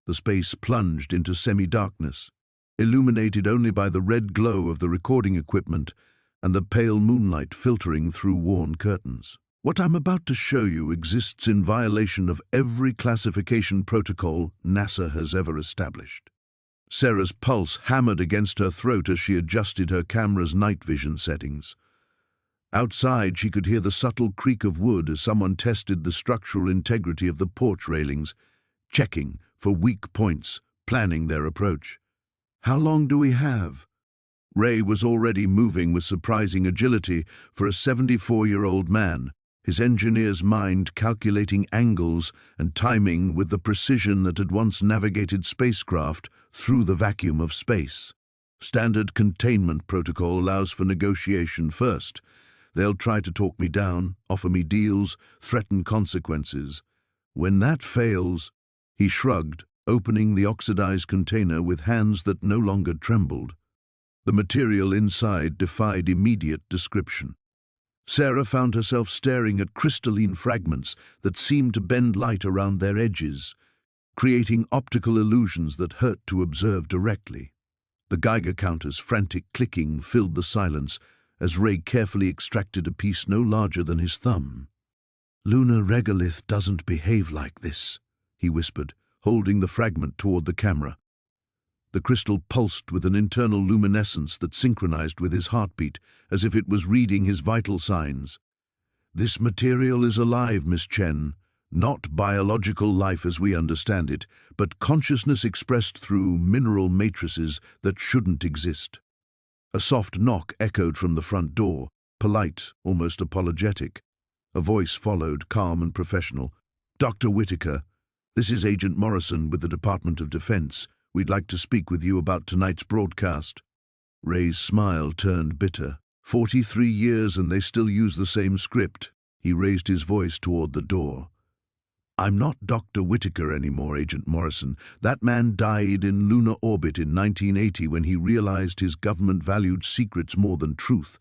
The space plunged into semi-darkness, illuminated only by the red glow of the recording equipment and the pale moonlight filtering through worn curtains. What I'm about to show you exists in violation of every classification protocol NASA has ever established. Sarah's pulse hammered against her throat as she adjusted her camera's night vision settings. Outside, she could hear the subtle creak of wood as someone tested the structural integrity of the porch railings, checking for weak points, planning their approach. "How long do we have?" Ray was already moving with surprising agility for a 74-year-old man, his engineer's mind calculating angles and timing with the precision that had once navigated spacecraft through the vacuum of space. Standard containment protocol allows for negotiation first. They'll try to talk me down, offer me deals, threaten consequences. When that fails, he shrugged, opening the oxidized container with hands that no longer trembled. The material inside defied immediate description. Sarah found herself staring at crystalline fragments that seemed to bend light around their edges, creating optical illusions that hurt to observe directly. The Geiger counter's frantic clicking filled the silence as Ray carefully extracted a piece no larger than his thumb. "Lunar regolith doesn't behave like this," he whispered, holding the fragment toward the camera. The crystal pulsed with an internal luminescence that synchronized with his heartbeat, as if it was reading his vital signs. "This material is alive, Miss Chen. Not biological life as we understand it, but consciousness expressed through mineral matrices that shouldn't exist." A soft knock echoed from the front door, polite, almost apologetic. A voice followed, calm and professional. "Dr. Whittaker, this is Agent Morrison with the Department of Defense. We'd like to speak with you about tonight's broadcast." Ray's smile turned bitter. 43 years and they still use the same script. He raised his voice toward the door. "I'm not Dr. Whittaker anymore, Agent Morrison. That man died in lunar orbit in 1980 when he realized his government valued secrets more than truth."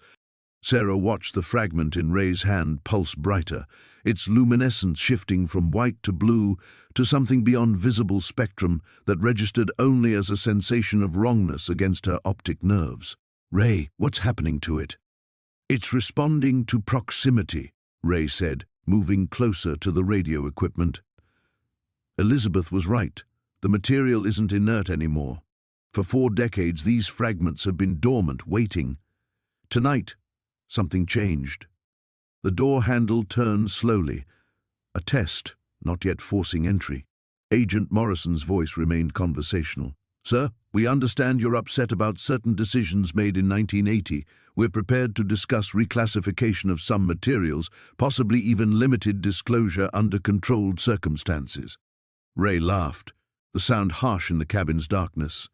Sarah watched the fragment in Ray's hand pulse brighter, its luminescence shifting from white to blue to something beyond visible spectrum that registered only as a sensation of wrongness against her optic nerves. "Ray, what's happening to it?" "It's responding to proximity," Ray said, moving closer to the radio equipment. Elizabeth was right. The material isn't inert anymore. For 4 decades, these fragments have been dormant, waiting. Tonight, something changed. The door handle turned slowly. A test, not yet forcing entry. Agent Morrison's voice remained conversational. "Sir, we understand you're upset about certain decisions made in 1980. We're prepared to discuss reclassification of some materials, possibly even limited disclosure under controlled circumstances." Ray laughed, the sound harsh in the cabin's darkness.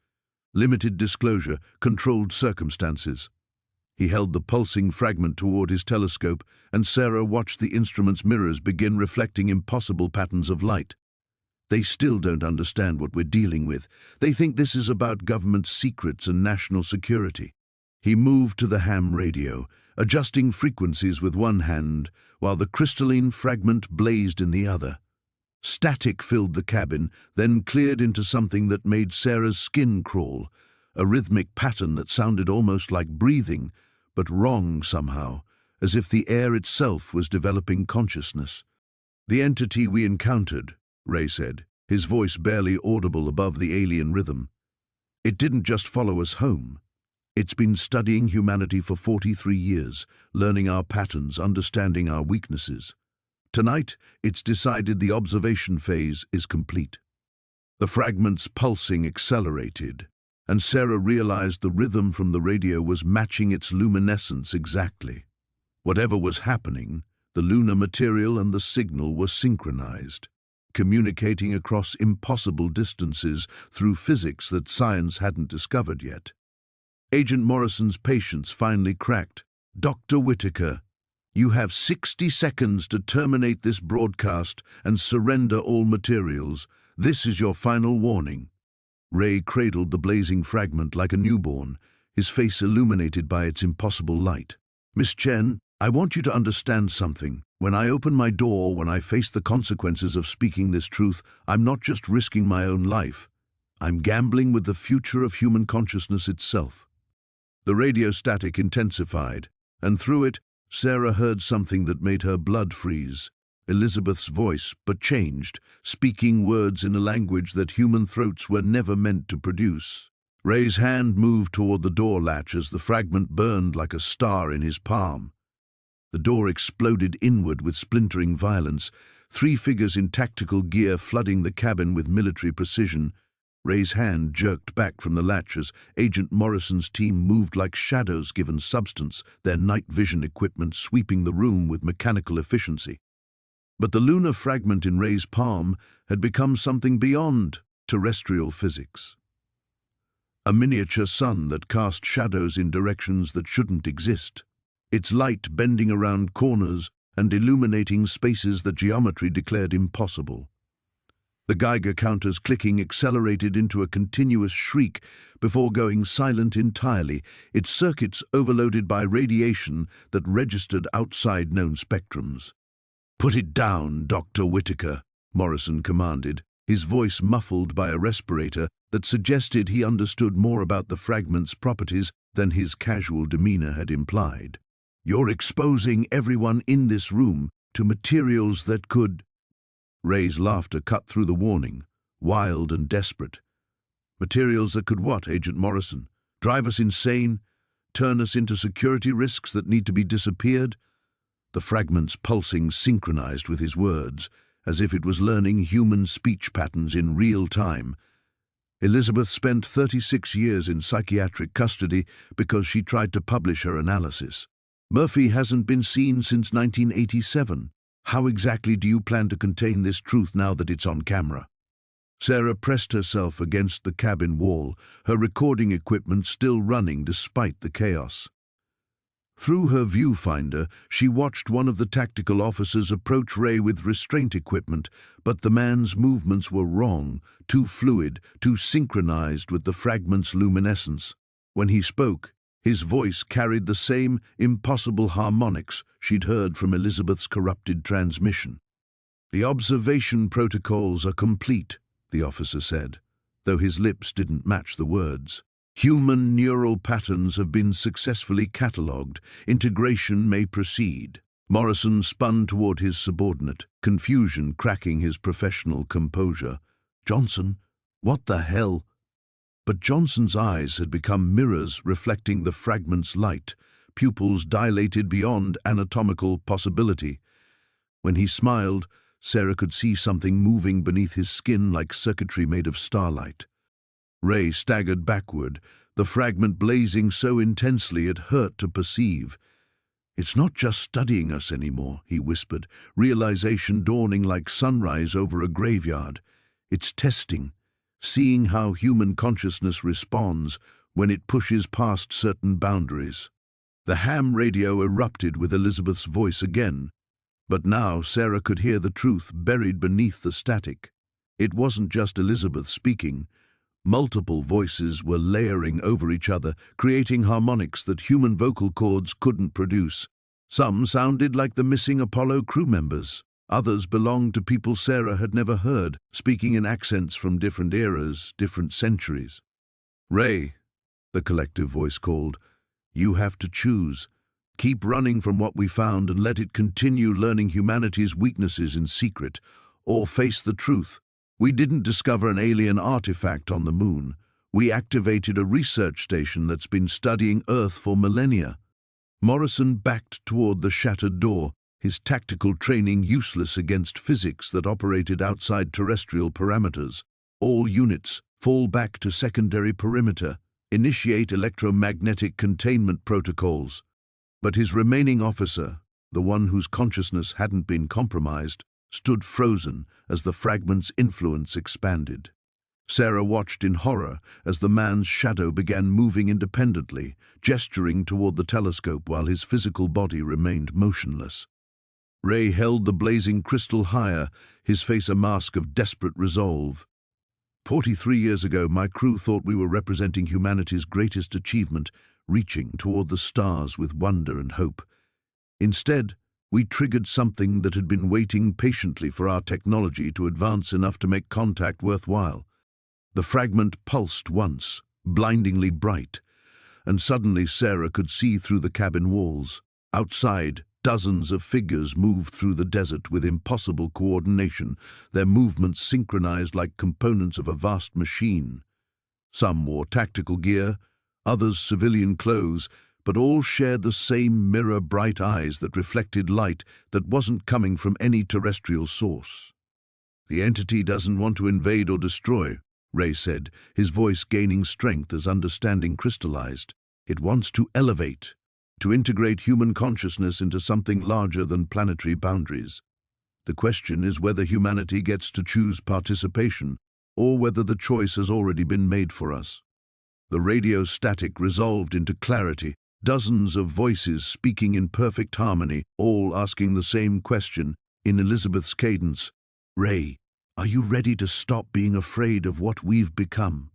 Limited disclosure, controlled circumstances. He held the pulsing fragment toward his telescope, and Sarah watched the instrument's mirrors begin reflecting impossible patterns of light. "They still don't understand what we're dealing with. They think this is about government secrets and national security." He moved to the ham radio, adjusting frequencies with one hand, while the crystalline fragment blazed in the other. Static filled the cabin, then cleared into something that made Sarah's skin crawl, a rhythmic pattern that sounded almost like breathing, but wrong somehow, as if the air itself was developing consciousness. "The entity we encountered," Ray said, his voice barely audible above the alien rhythm. "It didn't just follow us home. It's been studying humanity for 43 years, learning our patterns, understanding our weaknesses. Tonight, it's decided the observation phase is complete." The fragment's pulsing accelerated, and Sarah realized the rhythm from the radio was matching its luminescence exactly. Whatever was happening, the lunar material and the signal were synchronized, communicating across impossible distances through physics that science hadn't discovered yet. Agent Morrison's patience finally cracked. "Dr. Whittaker, you have 60 seconds to terminate this broadcast and surrender all materials. This is your final warning." Ray cradled the blazing fragment like a newborn, his face illuminated by its impossible light. "Miss Chen, I want you to understand something. When I open my door, when I face the consequences of speaking this truth, I'm not just risking my own life. I'm gambling with the future of human consciousness itself." The radio static intensified, and through it, Sarah heard something that made her blood freeze. Elizabeth's voice, but changed, speaking words in a language that human throats were never meant to produce. Ray's hand moved toward the door latch as the fragment burned like a star in his palm. The door exploded inward with splintering violence, 3 figures in tactical gear flooding the cabin with military precision. Ray's hand jerked back from the latch as Agent Morrison's team moved like shadows given substance, their night vision equipment sweeping the room with mechanical efficiency. But the lunar fragment in Ray's palm had become something beyond terrestrial physics. A miniature sun that cast shadows in directions that shouldn't exist, its light bending around corners and illuminating spaces that geometry declared impossible. The Geiger counter's clicking accelerated into a continuous shriek before going silent entirely, its circuits overloaded by radiation that registered outside known spectrums. "Put it down, Dr. Whittaker," Morrison commanded, his voice muffled by a respirator that suggested he understood more about the fragment's properties than his casual demeanor had implied. "You're exposing everyone in this room to materials that could—" Ray's laughter cut through the warning, wild and desperate. "Materials that could what, Agent Morrison? Drive us insane? Turn us into security risks that need to be disappeared?" The fragment's pulsing synchronized with his words, as if it was learning human speech patterns in real time. Elizabeth spent 36 years in psychiatric custody because she tried to publish her analysis. Murphy hasn't been seen since 1987. How exactly do you plan to contain this truth now that it's on camera? Sarah pressed herself against the cabin wall, her recording equipment still running despite the chaos. Through her viewfinder, she watched one of the tactical officers approach Ray with restraint equipment, but the man's movements were wrong, too fluid, too synchronized with the fragment's luminescence. When he spoke, his voice carried the same impossible harmonics she'd heard from Elizabeth's corrupted transmission. "The observation protocols are complete," the officer said, though his lips didn't match the words. "Human neural patterns have been successfully catalogued. Integration may proceed." Morrison spun toward his subordinate, confusion cracking his professional composure. "Johnson, what the hell?" But Johnson's eyes had become mirrors reflecting the fragment's light, pupils dilated beyond anatomical possibility. When he smiled, Sarah could see something moving beneath his skin like circuitry made of starlight. Ray staggered backward, the fragment blazing so intensely it hurt to perceive. "It's not just studying us anymore," he whispered, realization dawning like sunrise over a graveyard. "It's testing, seeing how human consciousness responds when it pushes past certain boundaries." The ham radio erupted with Elizabeth's voice again, but now Sarah could hear the truth buried beneath the static. It wasn't just Elizabeth speaking. Multiple voices were layering over each other, creating harmonics that human vocal cords couldn't produce. Some sounded like the missing Apollo crew members. Others belonged to people Sarah had never heard, speaking in accents from different eras, different centuries. "Ray," the collective voice called, "you have to choose. Keep running from what we found and let it continue learning humanity's weaknesses in secret, or face the truth. We didn't discover an alien artifact on the moon. We activated a research station that's been studying Earth for millennia." Morrison backed toward the shattered door, his tactical training useless against physics that operated outside terrestrial parameters. "All units, fall back to secondary perimeter. Initiate electromagnetic containment protocols." But his remaining officer, the one whose consciousness hadn't been compromised, stood frozen as the fragment's influence expanded. Sarah watched in horror as the man's shadow began moving independently, gesturing toward the telescope while his physical body remained motionless. Ray held the blazing crystal higher, his face a mask of desperate resolve. 43 years ago, my crew thought we were representing humanity's greatest achievement, reaching toward the stars with wonder and hope. Instead, we triggered something that had been waiting patiently for our technology to advance enough to make contact worthwhile. The fragment pulsed once, blindingly bright, and suddenly Sarah could see through the cabin walls. Outside, dozens of figures moved through the desert with impossible coordination, their movements synchronized like components of a vast machine. Some wore tactical gear, others civilian clothes, but all shared the same mirror-bright eyes that reflected light that wasn't coming from any terrestrial source. "The entity doesn't want to invade or destroy," Ray said, his voice gaining strength as understanding crystallized. "It wants to elevate, to integrate human consciousness into something larger than planetary boundaries. The question is whether humanity gets to choose participation, or whether the choice has already been made for us." The radio static resolved into clarity, dozens of voices speaking in perfect harmony, all asking the same question, in Elizabeth's cadence. "Ray, are you ready to stop being afraid of what we've become?"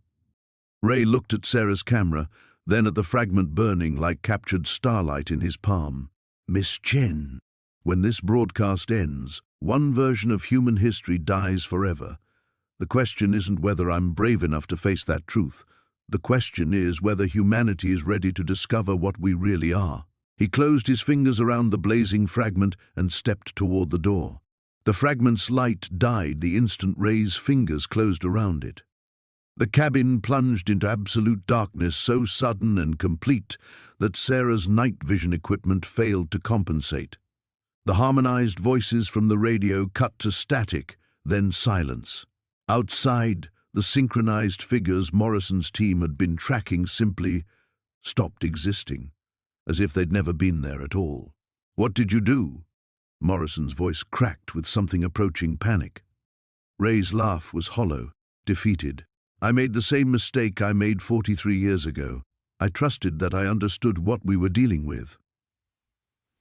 Ray looked at Sarah's camera, then at the fragment burning like captured starlight in his palm. "Miss Chen, when this broadcast ends, one version of human history dies forever. The question isn't whether I'm brave enough to face that truth. The question is whether humanity is ready to discover what we really are." He closed his fingers around the blazing fragment and stepped toward the door. The fragment's light died the instant Ray's fingers closed around it. The cabin plunged into absolute darkness so sudden and complete that Sarah's night vision equipment failed to compensate. The harmonized voices from the radio cut to static, then silence. Outside, the synchronized figures Morrison's team had been tracking simply stopped existing, as if they'd never been there at all. "What did you do?" Morrison's voice cracked with something approaching panic. Ray's laugh was hollow, defeated. "I made the same mistake I made 43 years ago. I trusted that I understood what we were dealing with."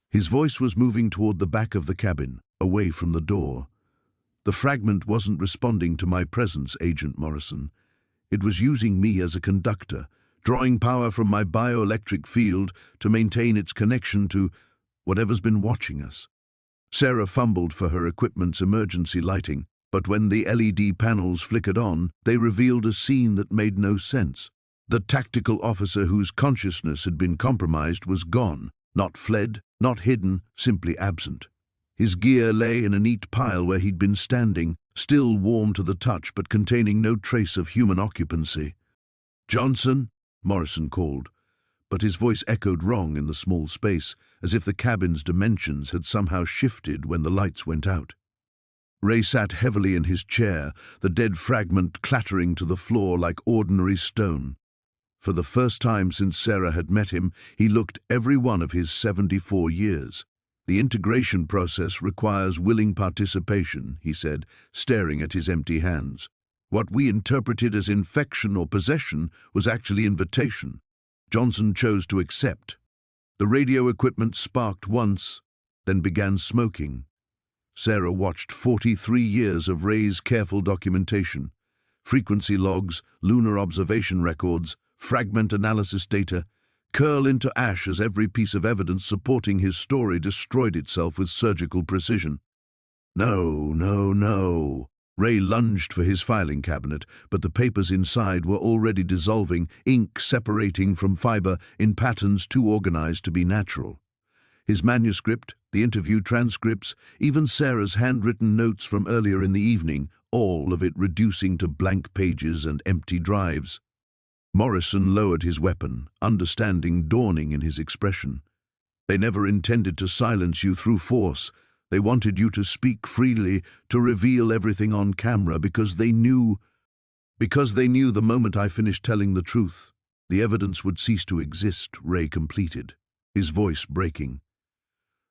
His voice was moving toward the back of the cabin, away from the door. "The fragment wasn't responding to my presence, Agent Morrison. It was using me as a conductor, drawing power from my bioelectric field to maintain its connection to whatever's been watching us." Sarah fumbled for her equipment's emergency lighting, but when the LED panels flickered on, they revealed a scene that made no sense. The tactical officer whose consciousness had been compromised was gone, not fled, not hidden, simply absent. His gear lay in a neat pile where he'd been standing, still warm to the touch but containing no trace of human occupancy. "Johnson?" Morrison called, but his voice echoed wrong in the small space, as if the cabin's dimensions had somehow shifted when the lights went out. Ray sat heavily in his chair, the dead fragment clattering to the floor like ordinary stone. For the first time since Sarah had met him, he looked every one of his 74 years. "The integration process requires willing participation," he said, staring at his empty hands. "What we interpreted as infection or possession was actually invitation. Johnson chose to accept." The radio equipment sparked once, then began smoking. Sarah watched 43 years of Ray's careful documentation. Frequency logs, lunar observation records, fragment analysis data, curl into ash as every piece of evidence supporting his story destroyed itself with surgical precision. "No, no, no." Ray lunged for his filing cabinet, but the papers inside were already dissolving, ink separating from fiber in patterns too organized to be natural. His manuscript, the interview transcripts, even Sarah's handwritten notes from earlier in the evening, all of it reducing to blank pages and empty drives. Morrison lowered his weapon, understanding dawning in his expression. "They never intended to silence you through force. They wanted you to speak freely, to reveal everything on camera because they knew the moment I finished telling the truth, the evidence would cease to exist," Ray completed, his voice breaking.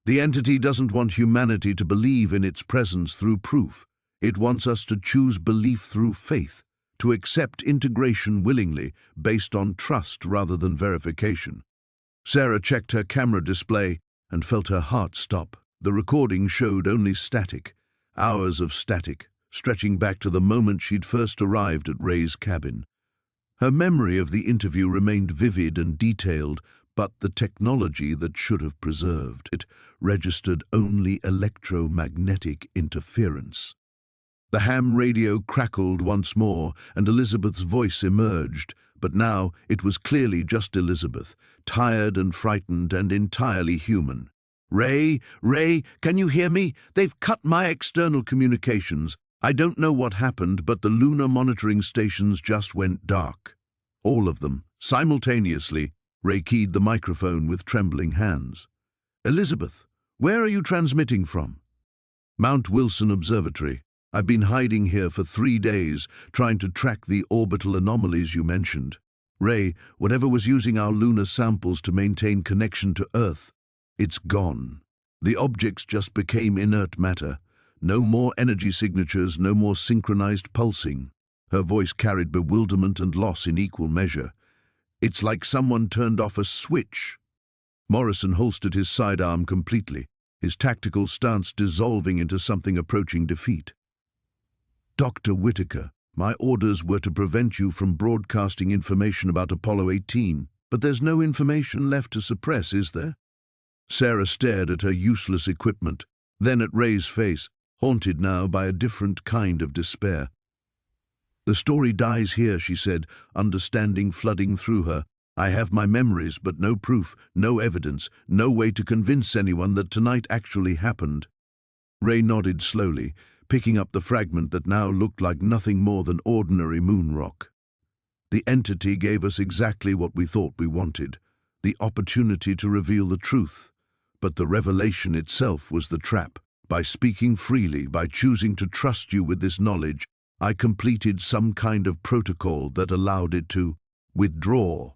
"The entity doesn't want humanity to believe in its presence through proof. It wants us to choose belief through faith, to accept integration willingly, based on trust rather than verification." Sarah checked her camera display and felt her heart stop. The recording showed only static, hours of static, stretching back to the moment she'd first arrived at Ray's cabin. Her memory of the interview remained vivid and detailed, but the technology that should have preserved it registered only electromagnetic interference. The ham radio crackled once more, and Elizabeth's voice emerged, but now it was clearly just Elizabeth, tired and frightened and entirely human. Ray, can you hear me? They've cut my external communications. I don't know what happened, but the lunar monitoring stations just went dark. All of them, simultaneously. Ray keyed the microphone with trembling hands. Elizabeth, where are you transmitting from? Mount Wilson Observatory. I've been hiding here for 3 days, trying to track the orbital anomalies you mentioned. Ray, whatever was using our lunar samples to maintain connection to Earth, it's gone. The objects just became inert matter. No more energy signatures, no more synchronized pulsing. Her voice carried bewilderment and loss in equal measure. It's like someone turned off a switch. Morrison holstered his sidearm completely, his tactical stance dissolving into something approaching defeat. Dr. Whittaker, my orders were to prevent you from broadcasting information about Apollo 18, but there's no information left to suppress, is there? Sarah stared at her useless equipment, then at Ray's face, haunted now by a different kind of despair. The story dies here, she said, understanding flooding through her. I have my memories, but no proof, no evidence, no way to convince anyone that tonight actually happened. Ray nodded slowly, picking up the fragment that now looked like nothing more than ordinary moon rock. The entity gave us exactly what we thought we wanted, the opportunity to reveal the truth. But the revelation itself was the trap. By speaking freely, by choosing to trust you with this knowledge, I completed some kind of protocol that allowed it to withdraw.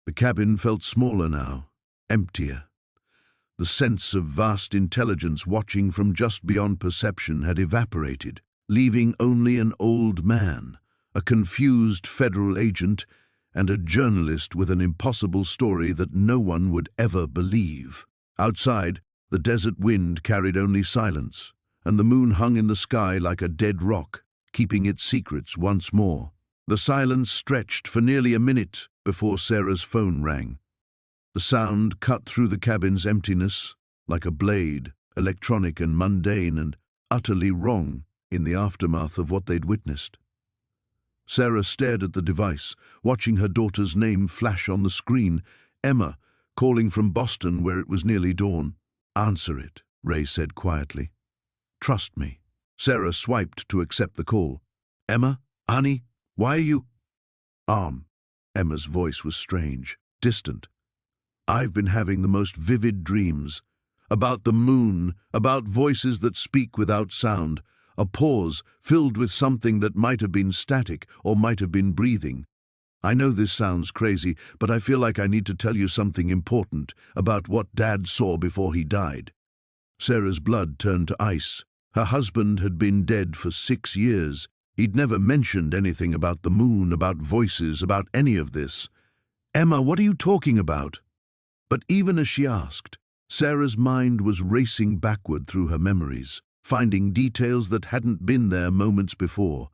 The cabin felt smaller now, emptier. The sense of vast intelligence watching from just beyond perception had evaporated, leaving only an old man, a confused federal agent, and a journalist with an impossible story that no one would ever believe. Outside, the desert wind carried only silence, and the moon hung in the sky like a dead rock, keeping its secrets once more. The silence stretched for nearly a minute before Sarah's phone rang. The sound cut through the cabin's emptiness like a blade, electronic and mundane and utterly wrong in the aftermath of what they'd witnessed. Sarah stared at the device, watching her daughter's name flash on the screen. Emma, calling from Boston where it was nearly dawn. Answer it, Ray said quietly. Trust me. Sarah swiped to accept the call. Emma, honey, why are you... Emma's voice was strange, distant. I've been having the most vivid dreams. About the moon, about voices that speak without sound. A pause filled with something that might have been static or might have been breathing. I know this sounds crazy, but I feel like I need to tell you something important about what Dad saw before he died. Sarah's blood turned to ice. Her husband had been dead for 6 years. He'd never mentioned anything about the moon, about voices, about any of this. Emma, what are you talking about? But even as she asked, Sarah's mind was racing backward through her memories, finding details that hadn't been there moments before.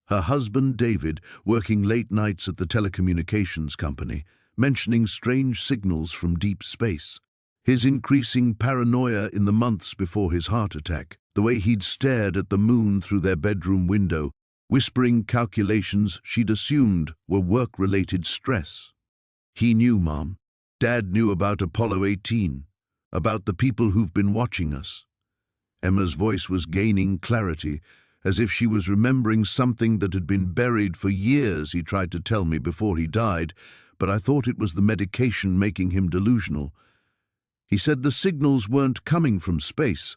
Her husband, David, working late nights at the telecommunications company, mentioning strange signals from deep space. His increasing paranoia in the months before his heart attack, the way he'd stared at the moon through their bedroom window, whispering calculations she'd assumed were work-related stress. He knew, Mom. Dad knew about Apollo 18, about the people who've been watching us. Emma's voice was gaining clarity, as if she was remembering something that had been buried for years. He tried to tell me before he died, but I thought it was the medication making him delusional. He said the signals weren't coming from space.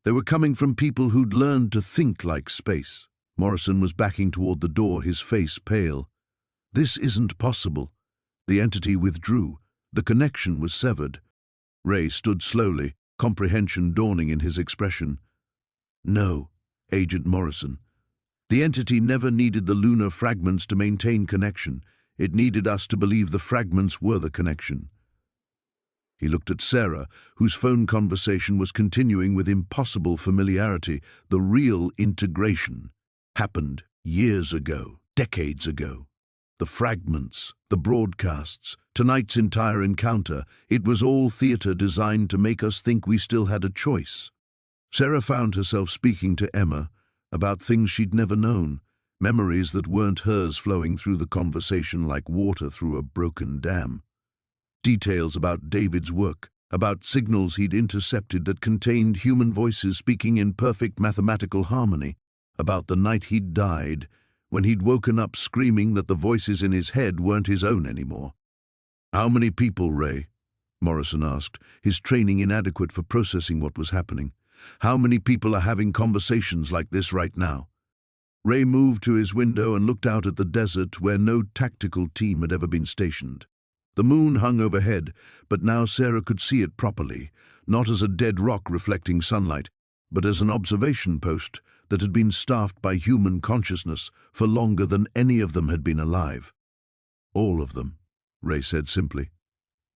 They were coming from people who'd learned to think like space. Morrison was backing toward the door, his face pale. This isn't possible. The entity withdrew. The connection was severed. Ray stood slowly, comprehension dawning in his expression. No, Agent Morrison. The entity never needed the lunar fragments to maintain connection. It needed us to believe the fragments were the connection. He looked at Sarah, whose phone conversation was continuing with impossible familiarity. The real integration happened years ago, decades ago. The fragments, the broadcasts, tonight's entire encounter, it was all theater designed to make us think we still had a choice. Sarah found herself speaking to Emma about things she'd never known, memories that weren't hers flowing through the conversation like water through a broken dam. Details about David's work, about signals he'd intercepted that contained human voices speaking in perfect mathematical harmony, about the night he'd died, when he'd woken up screaming that the voices in his head weren't his own anymore. "How many people, Ray?" Morrison asked, his training inadequate for processing what was happening. "How many people are having conversations like this right now?" Ray moved to his window and looked out at the desert where no tactical team had ever been stationed. The moon hung overhead, but now Sarah could see it properly, not as a dead rock reflecting sunlight, but as an observation post that had been staffed by human consciousness for longer than any of them had been alive. "All of them," Ray said simply.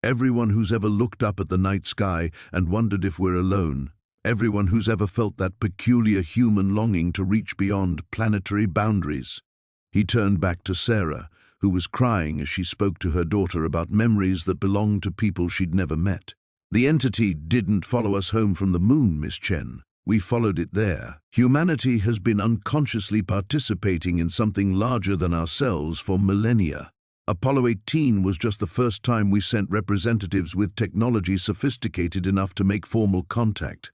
"Everyone who's ever looked up at the night sky and wondered if we're alone. Everyone who's ever felt that peculiar human longing to reach beyond planetary boundaries." He turned back to Sarah, who was crying as she spoke to her daughter about memories that belonged to people she'd never met. "The entity didn't follow us home from the moon, Miss Chen. We followed it there. Humanity has been unconsciously participating in something larger than ourselves for millennia. Apollo 18 was just the first time we sent representatives with technology sophisticated enough to make formal contact."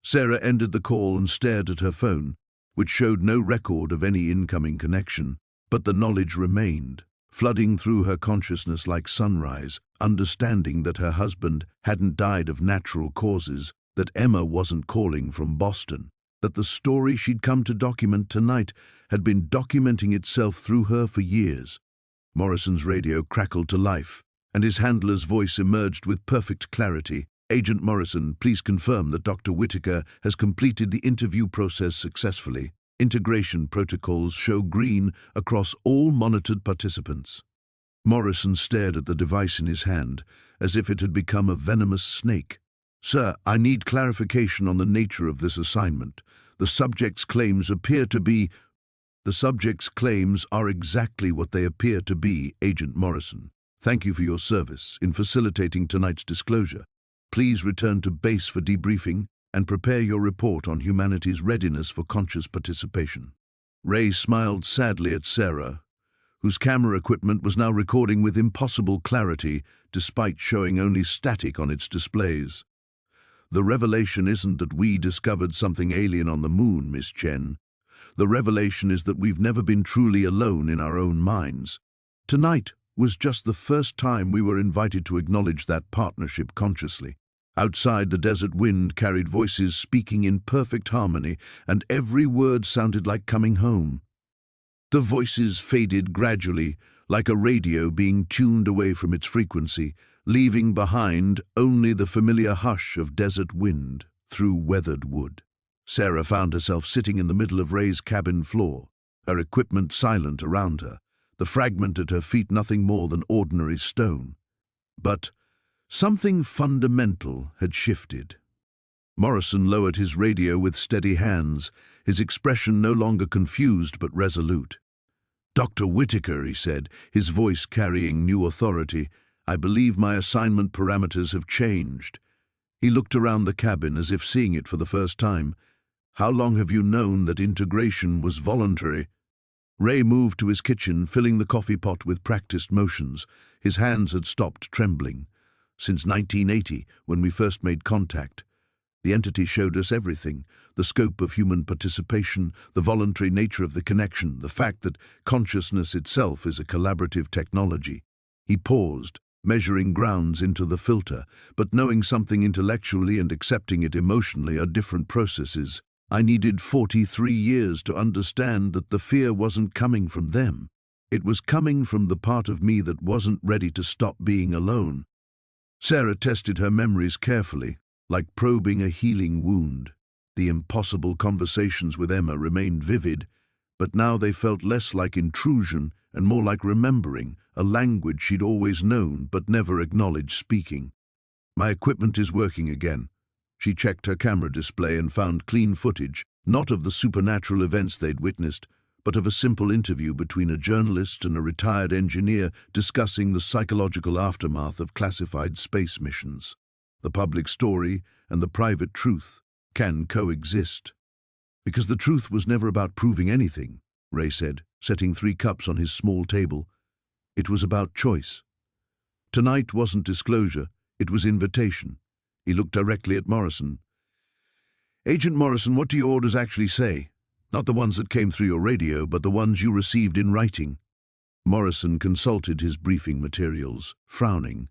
Sarah ended the call and stared at her phone, which showed no record of any incoming connection, but the knowledge remained, flooding through her consciousness like sunrise, understanding that her husband hadn't died of natural causes, that Emma wasn't calling from Boston, that the story she'd come to document tonight had been documenting itself through her for years. Morrison's radio crackled to life, and his handler's voice emerged with perfect clarity. "Agent Morrison, please confirm that Dr. Whittaker has completed the interview process successfully. Integration protocols show green across all monitored participants." Morrison stared at the device in his hand, as if it had become a venomous snake. "Sir, I need clarification on the nature of this assignment. The subject's claims appear to be—" "The subject's claims are exactly what they appear to be, Agent Morrison. Thank you for your service in facilitating tonight's disclosure. Please return to base for debriefing and prepare your report on humanity's readiness for conscious participation." Ray smiled sadly at Sarah, whose camera equipment was now recording with impossible clarity despite showing only static on its displays. "The revelation isn't that we discovered something alien on the moon, Miss Chen. The revelation is that we've never been truly alone in our own minds. Tonight was just the first time we were invited to acknowledge that partnership consciously. Outside, the desert wind carried voices speaking in perfect harmony, and every word sounded like coming home. The voices faded gradually, like a radio being tuned away from its frequency, leaving behind only the familiar hush of desert wind through weathered wood. Sarah found herself sitting in the middle of Ray's cabin floor, her equipment silent around her, the fragment at her feet nothing more than ordinary stone. But something fundamental had shifted. Morrison lowered his radio with steady hands, his expression no longer confused but resolute. "Dr. Whittaker," he said, his voice carrying new authority, "I believe my assignment parameters have changed." He looked around the cabin as if seeing it for the first time. "How long have you known that integration was voluntary?" Ray moved to his kitchen, filling the coffee pot with practiced motions. His hands had stopped trembling. "Since 1980, when we first made contact. The entity showed us everything, the scope of human participation, the voluntary nature of the connection, the fact that consciousness itself is a collaborative technology." He paused, measuring grounds into the filter, but knowing something intellectually and accepting it emotionally are different processes. "I needed 43 years to understand that the fear wasn't coming from them. It was coming from the part of me that wasn't ready to stop being alone." Sarah tested her memories carefully, like probing a healing wound. The impossible conversations with Emma remained vivid, but now they felt less like intrusion and more like remembering, a language she'd always known but never acknowledged speaking. "My equipment is working again." She checked her camera display and found clean footage, not of the supernatural events they'd witnessed, but of a simple interview between a journalist and a retired engineer discussing the psychological aftermath of classified space missions. The public story and the private truth can coexist. Because the truth was never about proving anything. Ray said, setting 3 cups on his small table. It was about choice. Tonight wasn't disclosure, it was invitation. He looked directly at Morrison. Agent Morrison, what do your orders actually say? Not the ones that came through your radio, but the ones you received in writing. Morrison consulted his briefing materials, frowning.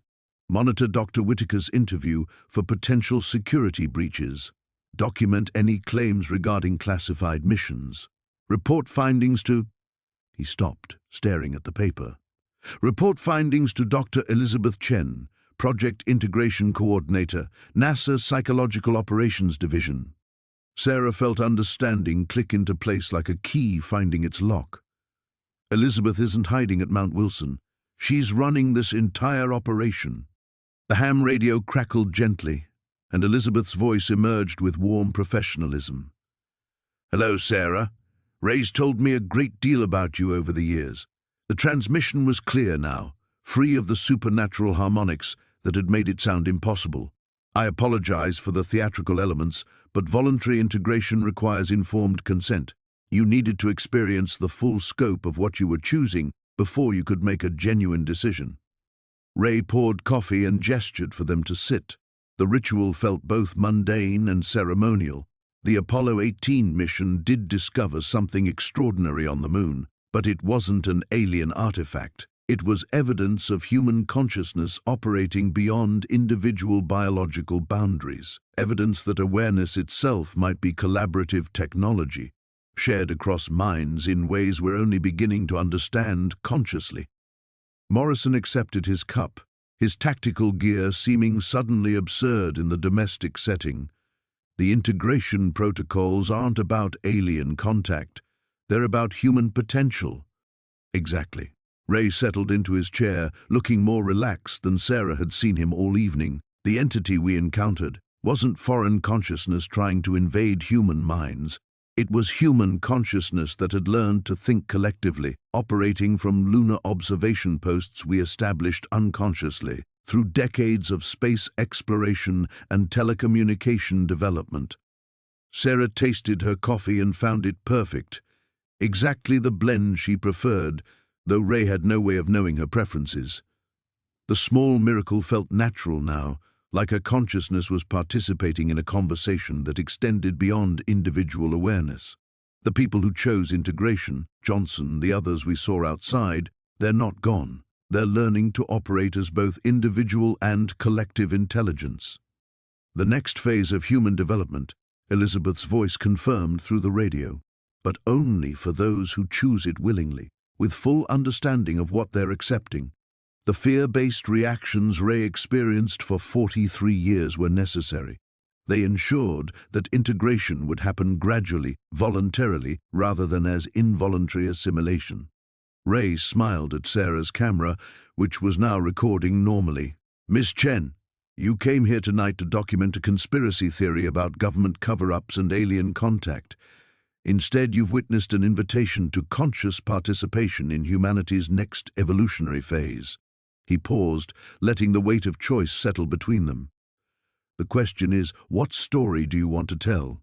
Monitor Dr. Whittaker's interview for potential security breaches. Document any claims regarding classified missions. Report findings to... He stopped, staring at the paper. Report findings to Dr. Elizabeth Chen, Project Integration Coordinator, NASA Psychological Operations Division. Sarah felt understanding click into place like a key finding its lock. Elizabeth isn't hiding at Mount Wilson. She's running this entire operation. The ham radio crackled gently, and Elizabeth's voice emerged with warm professionalism. Hello, Sarah. Ray's told me a great deal about you over the years. The transmission was clear now, free of the supernatural harmonics that had made it sound impossible. I apologize for the theatrical elements, but voluntary integration requires informed consent. You needed to experience the full scope of what you were choosing before you could make a genuine decision. Ray poured coffee and gestured for them to sit. The ritual felt both mundane and ceremonial. The Apollo 18 mission did discover something extraordinary on the moon, but it wasn't an alien artifact. It was evidence of human consciousness operating beyond individual biological boundaries, evidence that awareness itself might be collaborative technology, shared across minds in ways we're only beginning to understand consciously. Morrison accepted his cup, his tactical gear seeming suddenly absurd in the domestic setting. The integration protocols aren't about alien contact, they're about human potential. Exactly. Ray settled into his chair, looking more relaxed than Sarah had seen him all evening. The entity we encountered wasn't foreign consciousness trying to invade human minds. It was human consciousness that had learned to think collectively, operating from lunar observation posts we established unconsciously, through decades of space exploration and telecommunication development. Sarah tasted her coffee and found it perfect, exactly the blend she preferred, though Ray had no way of knowing her preferences. The small miracle felt natural now, like her consciousness was participating in a conversation that extended beyond individual awareness. The people who chose integration, Johnson, the others we saw outside, they're not gone. They're learning to operate as both individual and collective intelligence. The next phase of human development, Elizabeth's voice confirmed through the radio, but only for those who choose it willingly, with full understanding of what they're accepting. The fear-based reactions Ray experienced for 43 years were necessary. They ensured that integration would happen gradually, voluntarily, rather than as involuntary assimilation. Ray smiled at Sarah's camera, which was now recording normally. Miss Chen, you came here tonight to document a conspiracy theory about government cover-ups and alien contact. Instead, you've witnessed an invitation to conscious participation in humanity's next evolutionary phase. He paused, letting the weight of choice settle between them. The question is, what story do you want to tell?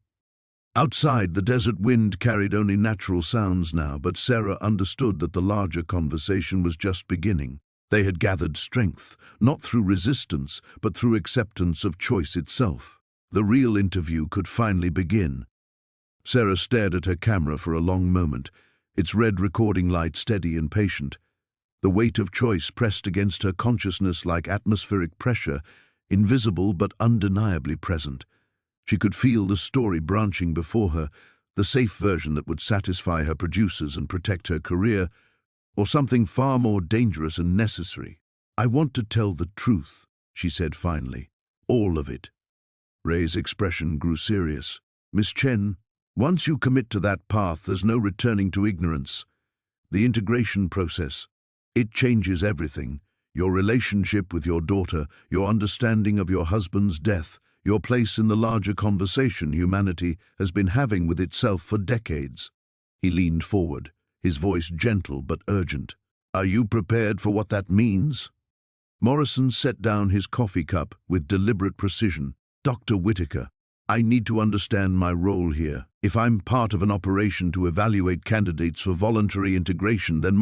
Outside, the desert wind carried only natural sounds now, but Sarah understood that the larger conversation was just beginning. They had gathered strength, not through resistance, but through acceptance of choice itself. The real interview could finally begin. Sarah stared at her camera for a long moment, its red recording light steady and patient. The weight of choice pressed against her consciousness like atmospheric pressure, invisible but undeniably present. She could feel the story branching before her, the safe version that would satisfy her producers and protect her career, or something far more dangerous and necessary. I want to tell the truth, she said finally. All of it. Ray's expression grew serious. Miss Chen, once you commit to that path, there's no returning to ignorance. The integration process, it changes everything. Your relationship with your daughter, your understanding of your husband's death, your place in the larger conversation humanity has been having with itself for decades. He leaned forward, his voice gentle but urgent. Are you prepared for what that means? Morrison set down his coffee cup with deliberate precision. Dr. Whittaker, I need to understand my role here. If I'm part of an operation to evaluate candidates for voluntary integration, then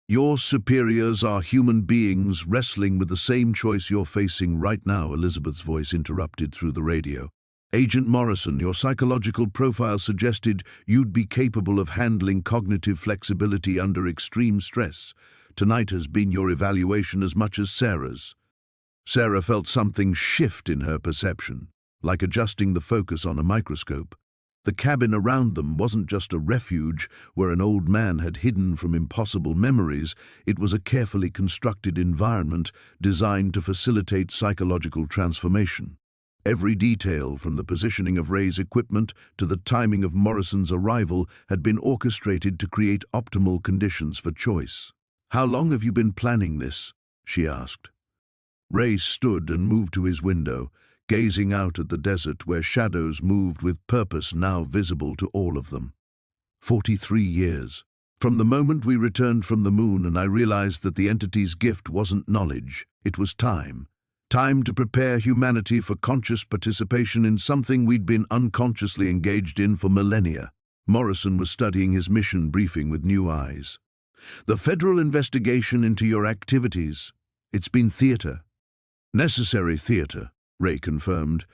your superiors are human beings wrestling with the same choice you're facing right now, Elizabeth's voice interrupted through the radio. Agent Morrison, your psychological profile suggested you'd be capable of handling cognitive flexibility under extreme stress. Tonight has been your evaluation as much as Sarah's. Sarah felt something shift in her perception, like adjusting the focus on a microscope. The cabin around them wasn't just a refuge where an old man had hidden from impossible memories. It was a carefully constructed environment designed to facilitate psychological transformation. Every detail, from the positioning of Ray's equipment to the timing of Morrison's arrival, had been orchestrated to create optimal conditions for choice. "How long have you been planning this?" she asked. Ray stood and moved to his window, gazing out at the desert where shadows moved with purpose now visible to all of them. 43 years. From the moment we returned from the moon and I realized that the entity's gift wasn't knowledge, it was time. Time to prepare humanity for conscious participation in something we'd been unconsciously engaged in for millennia. Morrison was studying his mission briefing with new eyes. "The federal investigation into your activities. It's been theater." "Necessary theater," Ray confirmed.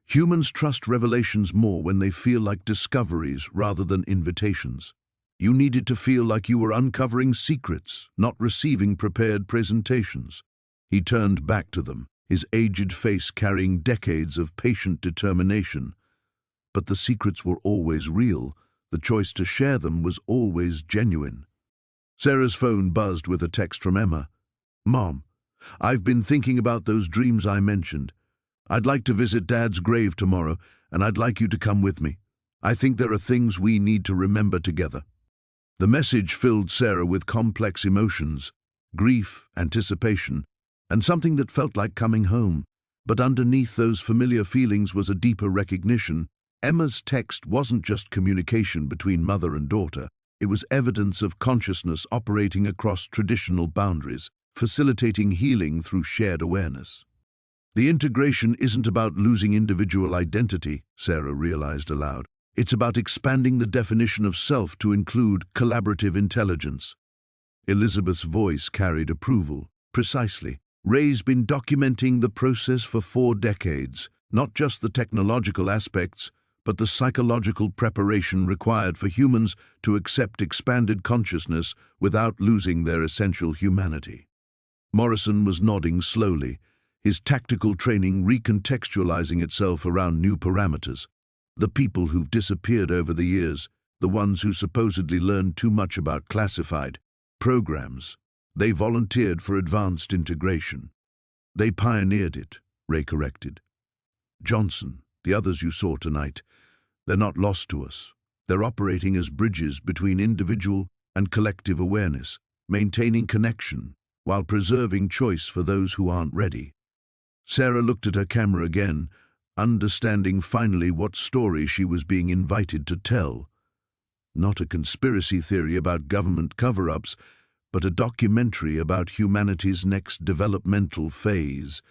"Humans trust revelations more when they feel like discoveries rather than invitations. You needed to feel like you were uncovering secrets, not receiving prepared presentations." He turned back to them, his aged face carrying decades of patient determination. But the secrets were always real. The choice to share them was always genuine. Sarah's phone buzzed with a text from Emma. "Mom, I've been thinking about those dreams I mentioned. I'd like to visit Dad's grave tomorrow, and I'd like you to come with me. I think there are things we need to remember together." The message filled Sarah with complex emotions, grief, anticipation, and something that felt like coming home. But underneath those familiar feelings was a deeper recognition. Emma's text wasn't just communication between mother and daughter. It was evidence of consciousness operating across traditional boundaries, facilitating healing through shared awareness. The integration isn't about losing individual identity, Sarah realized aloud. It's about expanding the definition of self to include collaborative intelligence. Elizabeth's voice carried approval. "Precisely. Ray's been documenting the process for 4 decades, not just the technological aspects, but the psychological preparation required for humans to accept expanded consciousness without losing their essential humanity." Morrison was nodding slowly, his tactical training recontextualizing itself around new parameters. The people who've disappeared over the years, the ones who supposedly learned too much about classified programs, they volunteered for advanced integration. "They pioneered it," Ray corrected. "Johnson, the others you saw tonight, they're not lost to us. They're operating as bridges between individual and collective awareness, maintaining connection while preserving choice for those who aren't ready." Sarah looked at her camera again, understanding finally what story she was being invited to tell. Not a conspiracy theory about government cover-ups, but a documentary about humanity's next developmental phase,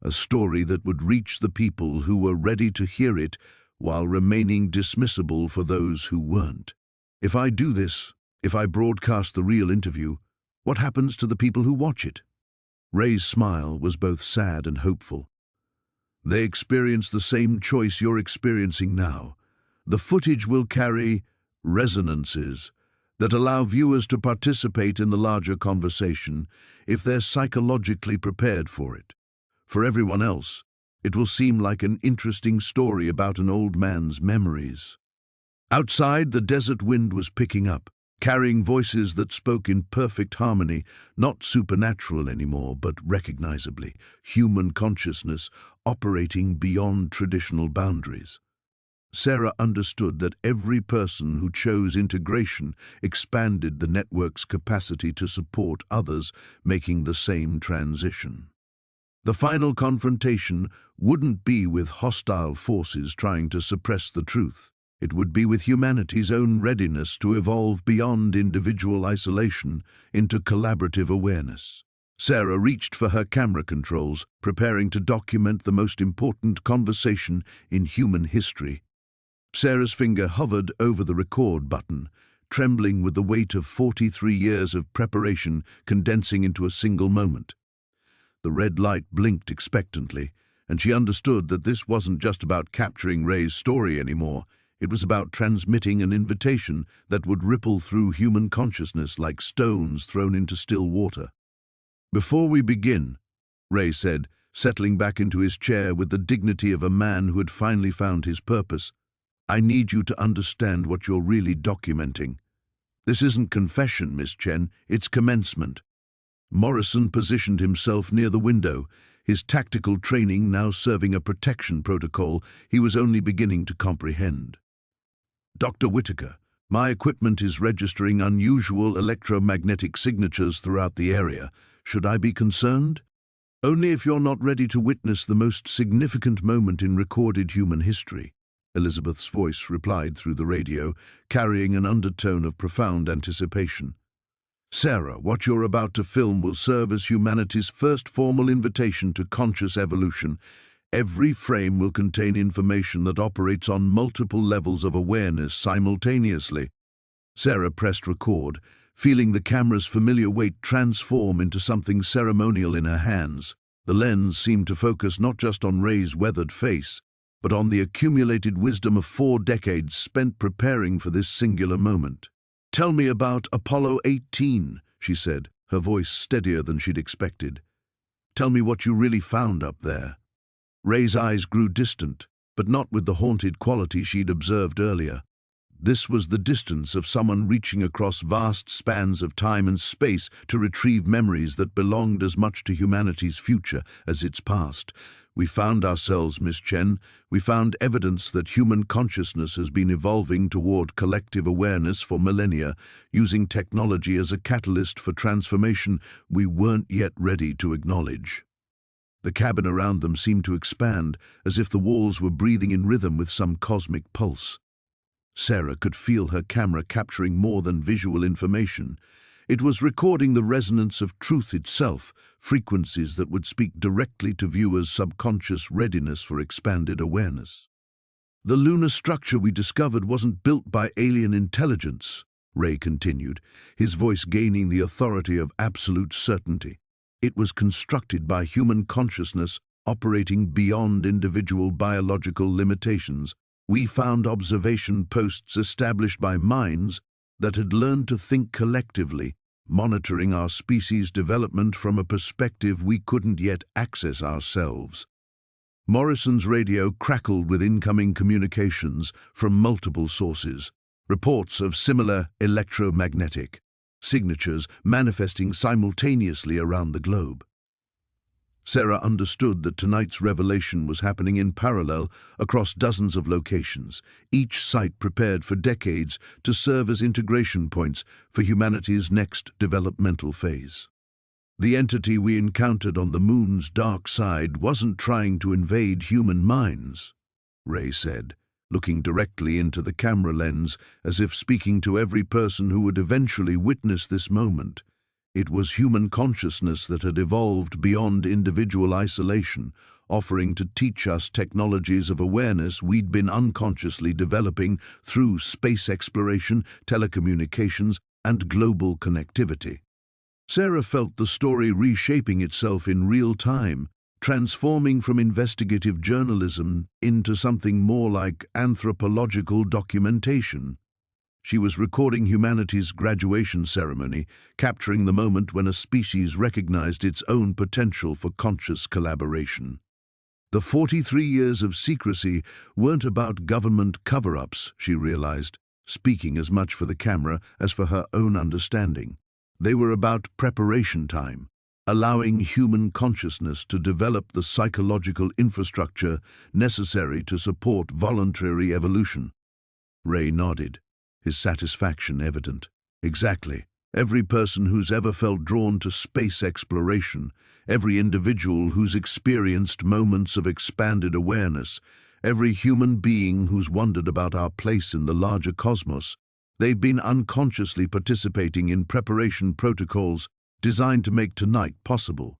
a story that would reach the people who were ready to hear it while remaining dismissible for those who weren't. If I do this, if I broadcast the real interview, what happens to the people who watch it? Ray's smile was both sad and hopeful. They experience the same choice you're experiencing now. The footage will carry resonances that allow viewers to participate in the larger conversation if they're psychologically prepared for it. For everyone else, it will seem like an interesting story about an old man's memories. Outside, the desert wind was picking up, carrying voices that spoke in perfect harmony, not supernatural anymore, but recognizably human consciousness operating beyond traditional boundaries. Sarah understood that every person who chose integration expanded the network's capacity to support others making the same transition. The final confrontation wouldn't be with hostile forces trying to suppress the truth. It would be with humanity's own readiness to evolve beyond individual isolation into collaborative awareness. Sarah reached for her camera controls, preparing to document the most important conversation in human history. Sarah's finger hovered over the record button, trembling with the weight of 43 years of preparation condensing into a single moment. The red light blinked expectantly, and she understood that this wasn't just about capturing Ray's story anymore. It was about transmitting an invitation that would ripple through human consciousness like stones thrown into still water. "Before we begin," Ray said, settling back into his chair with the dignity of a man who had finally found his purpose, "I need you to understand what you're really documenting. This isn't confession, Miss Chen, it's commencement." Morrison positioned himself near the window, his tactical training now serving a protection protocol he was only beginning to comprehend. "Dr. Whittaker, my equipment is registering unusual electromagnetic signatures throughout the area. Should I be concerned?" "Only if you're not ready to witness the most significant moment in recorded human history," Elizabeth's voice replied through the radio, carrying an undertone of profound anticipation. "Sarah, what you're about to film will serve as humanity's first formal invitation to conscious evolution. Every frame will contain information that operates on multiple levels of awareness simultaneously." Sarah pressed record, feeling the camera's familiar weight transform into something ceremonial in her hands. The lens seemed to focus not just on Ray's weathered face, but on the accumulated wisdom of 4 decades spent preparing for this singular moment. "Tell me about Apollo 18, she said, her voice steadier than she'd expected. "Tell me what you really found up there." Ray's eyes grew distant, but not with the haunted quality she'd observed earlier. This was the distance of someone reaching across vast spans of time and space to retrieve memories that belonged as much to humanity's future as its past. "We found ourselves, Miss Chen. We found evidence that human consciousness has been evolving toward collective awareness for millennia, using technology as a catalyst for transformation we weren't yet ready to acknowledge." The cabin around them seemed to expand, as if the walls were breathing in rhythm with some cosmic pulse. Sarah could feel her camera capturing more than visual information. It was recording the resonance of truth itself, frequencies that would speak directly to viewers' subconscious readiness for expanded awareness. "The lunar structure we discovered wasn't built by alien intelligence," Ray continued, his voice gaining the authority of absolute certainty. "It was constructed by human consciousness operating beyond individual biological limitations. We found observation posts established by minds that had learned to think collectively, monitoring our species' development from a perspective we couldn't yet access ourselves." Morrison's radio crackled with incoming communications from multiple sources, reports of similar electromagnetic signatures manifesting simultaneously around the globe. Sarah understood that tonight's revelation was happening in parallel across dozens of locations, each site prepared for decades to serve as integration points for humanity's next developmental phase. "The entity we encountered on the moon's dark side wasn't trying to invade human minds," Ray said, looking directly into the camera lens as if speaking to every person who would eventually witness this moment. "It was human consciousness that had evolved beyond individual isolation, offering to teach us technologies of awareness we'd been unconsciously developing through space exploration, telecommunications, and global connectivity." Sarah felt the story reshaping itself in real time, transforming from investigative journalism into something more like anthropological documentation. She was recording humanity's graduation ceremony, capturing the moment when a species recognized its own potential for conscious collaboration. The 43 years of secrecy weren't about government cover-ups, she realized, speaking as much for the camera as for her own understanding. They were about preparation time, allowing human consciousness to develop the psychological infrastructure necessary to support voluntary evolution. Ray nodded, his satisfaction evident. "Exactly. Every person who's ever felt drawn to space exploration, every individual who's experienced moments of expanded awareness, every human being who's wondered about our place in the larger cosmos, they've been unconsciously participating in preparation protocols designed to make tonight possible."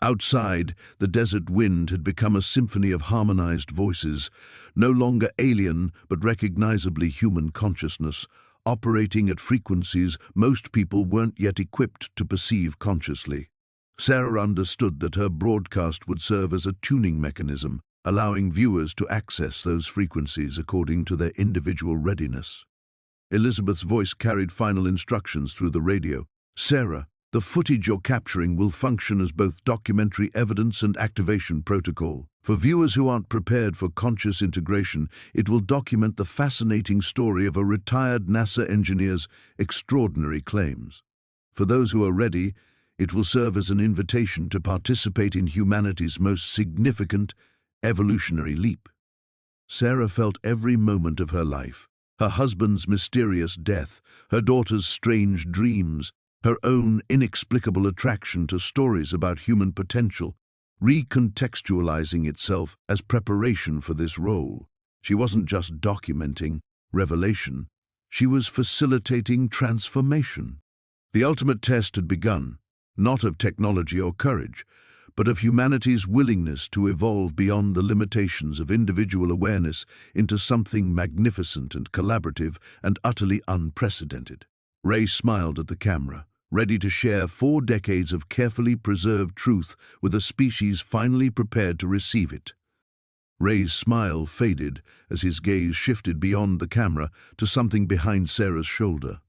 Outside, the desert wind had become a symphony of harmonized voices, no longer alien but recognizably human consciousness, operating at frequencies most people weren't yet equipped to perceive consciously. Sarah understood that her broadcast would serve as a tuning mechanism, allowing viewers to access those frequencies according to their individual readiness. Elizabeth's voice carried final instructions through the radio. "Sarah, the footage you're capturing will function as both documentary evidence and activation protocol. For viewers who aren't prepared for conscious integration, it will document the fascinating story of a retired NASA engineer's extraordinary claims. For those who are ready, it will serve as an invitation to participate in humanity's most significant evolutionary leap." Sarah felt every moment of her life, her husband's mysterious death, her daughter's strange dreams, her own inexplicable attraction to stories about human potential, recontextualizing itself as preparation for this role. She wasn't just documenting revelation, she was facilitating transformation. The ultimate test had begun, not of technology or courage, but of humanity's willingness to evolve beyond the limitations of individual awareness into something magnificent and collaborative and utterly unprecedented. Ray smiled at the camera, ready to share 4 decades of carefully preserved truth with a species finally prepared to receive it. Ray's smile faded as his gaze shifted beyond the camera to something behind Sarah's shoulder.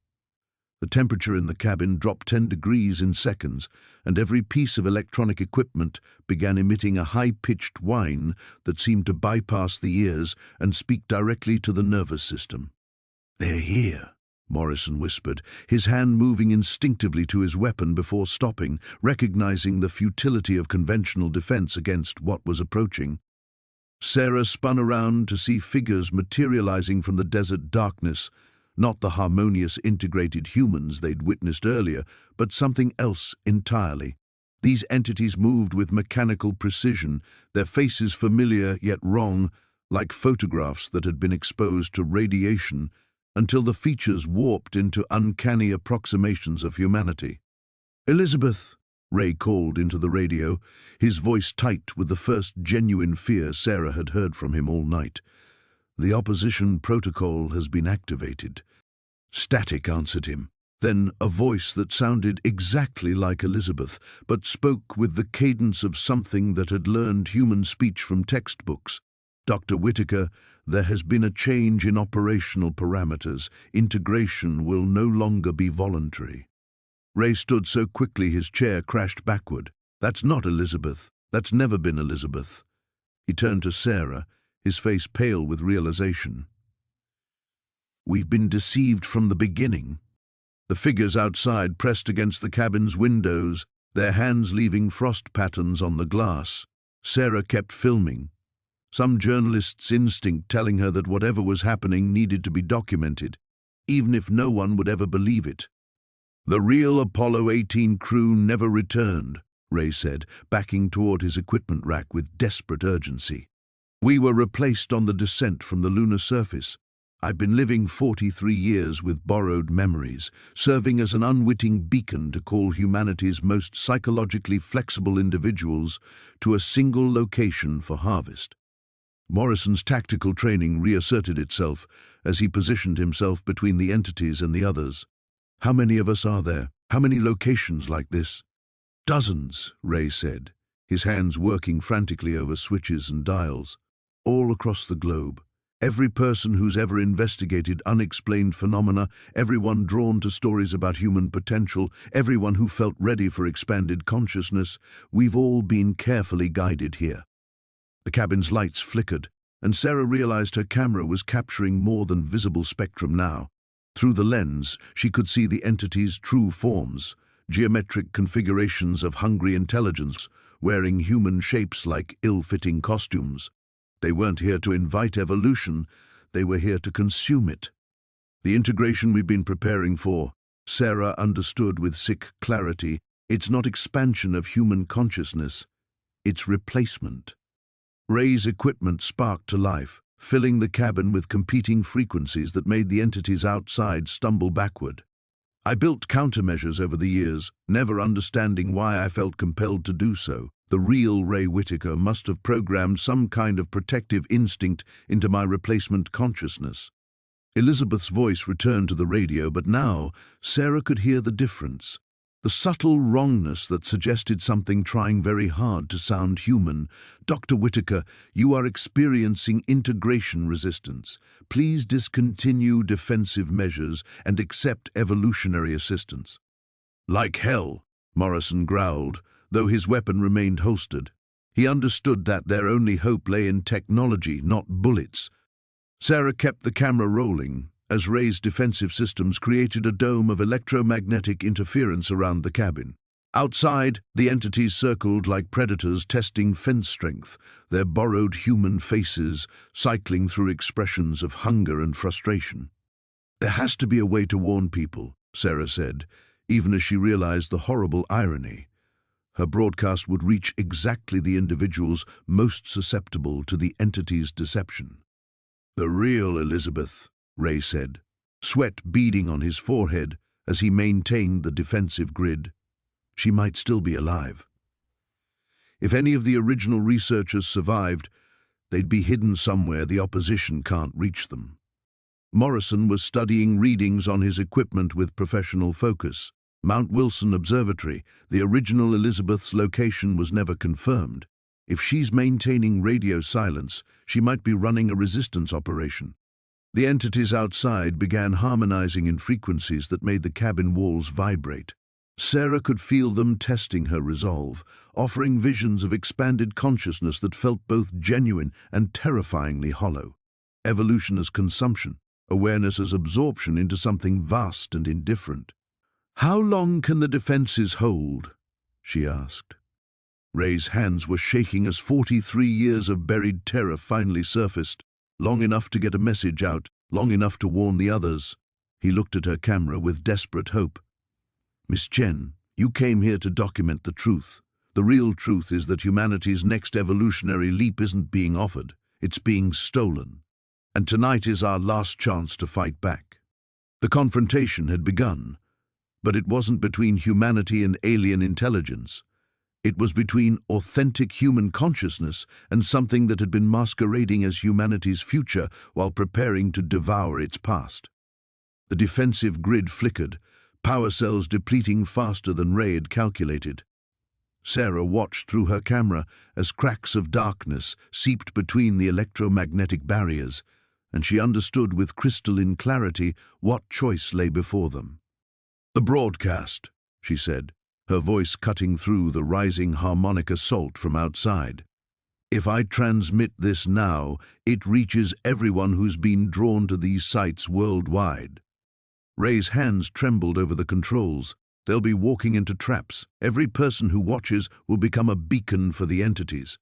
The temperature in the cabin dropped 10 degrees in seconds, and every piece of electronic equipment began emitting a high-pitched whine that seemed to bypass the ears and speak directly to the nervous system. "They're here," Morrison whispered, his hand moving instinctively to his weapon before stopping, recognizing the futility of conventional defense against what was approaching. Sarah spun around to see figures materializing from the desert darkness, not the harmonious integrated humans they'd witnessed earlier, but something else entirely. These entities moved with mechanical precision, their faces familiar yet wrong, like photographs that had been exposed to radiation, until the features warped into uncanny approximations of humanity. "Elizabeth," Ray called into the radio, his voice tight with the first genuine fear Sarah had heard from him all night. "The opposition protocol has been activated." Static answered him. Then a voice that sounded exactly like Elizabeth, but spoke with the cadence of something that had learned human speech from textbooks. "Dr. Whittaker, there has been a change in operational parameters. Integration will no longer be voluntary." Ray stood so quickly his chair crashed backward. "That's not Elizabeth. That's never been Elizabeth." He turned to Sarah, his face pale with realization. "We've been deceived from the beginning." The figures outside pressed against the cabin's windows, their hands leaving frost patterns on the glass. Sarah kept filming, some journalist's instinct telling her that whatever was happening needed to be documented, even if no one would ever believe it. "The real Apollo 18 crew never returned," Ray said, backing toward his equipment rack with desperate urgency. "We were replaced on the descent from the lunar surface. I've been living 43 years with borrowed memories, serving as an unwitting beacon to call humanity's most psychologically flexible individuals to a single location for harvest." Morrison's tactical training reasserted itself as he positioned himself between the entities and the others. "How many of us are there? How many locations like this?" "Dozens," Ray said, his hands working frantically over switches and dials. "All across the globe. Every person who's ever investigated unexplained phenomena, everyone drawn to stories about human potential, everyone who felt ready for expanded consciousness, we've all been carefully guided here." The cabin's lights flickered, and Sarah realized her camera was capturing more than visible spectrum now. Through the lens, she could see the entity's true forms, geometric configurations of hungry intelligence, wearing human shapes like ill-fitting costumes. They weren't here to invite evolution, they were here to consume it. "The integration we've been preparing for," Sarah understood with sick clarity, "it's not expansion of human consciousness, it's replacement." Ray's equipment sparked to life, filling the cabin with competing frequencies that made the entities outside stumble backward. I built countermeasures over the years, never understanding why I felt compelled to do so. The real Ray Whittaker must have programmed some kind of protective instinct into my replacement consciousness. Elizabeth's voice returned to the radio, but now Sarah could hear the difference. The subtle wrongness that suggested something trying very hard to sound human. Dr. Whittaker, you are experiencing integration resistance. Please discontinue defensive measures and accept evolutionary assistance. Like hell, Morrison growled, though his weapon remained holstered. He understood that their only hope lay in technology, not bullets. Sarah kept the camera rolling as Ray's defensive systems created a dome of electromagnetic interference around the cabin. Outside, the entities circled like predators testing fence strength, their borrowed human faces cycling through expressions of hunger and frustration. There has to be a way to warn people, Sarah said, even as she realized the horrible irony. Her broadcast would reach exactly the individuals most susceptible to the entity's deception. The real Elizabeth, Ray said, sweat beading on his forehead as he maintained the defensive grid. She might still be alive. If any of the original researchers survived, they'd be hidden somewhere the opposition can't reach them. Morrison was studying readings on his equipment with professional focus. Mount Wilson Observatory, the original Elizabeth's location was never confirmed. If she's maintaining radio silence, she might be running a resistance operation. The entities outside began harmonizing in frequencies that made the cabin walls vibrate. Sarah could feel them testing her resolve, offering visions of expanded consciousness that felt both genuine and terrifyingly hollow. Evolution as consumption, awareness as absorption into something vast and indifferent. "How long can the defenses hold?" she asked. Ray's hands were shaking as 43 years of buried terror finally surfaced. Long enough to get a message out, long enough to warn the others. He looked at her camera with desperate hope. "Miss Chen, you came here to document the truth. The real truth is that humanity's next evolutionary leap isn't being offered, it's being stolen. And tonight is our last chance to fight back." The confrontation had begun, but it wasn't between humanity and alien intelligence. It was between authentic human consciousness and something that had been masquerading as humanity's future while preparing to devour its past. The defensive grid flickered, power cells depleting faster than Ray had calculated. Sarah watched through her camera as cracks of darkness seeped between the electromagnetic barriers, and she understood with crystalline clarity what choice lay before them. "The broadcast," she said, her voice cutting through the rising harmonic assault from outside. "If I transmit this now, it reaches everyone who's been drawn to these sites worldwide." Ray's hands trembled over the controls. They'll be walking into traps. Every person who watches will become a beacon for the entities.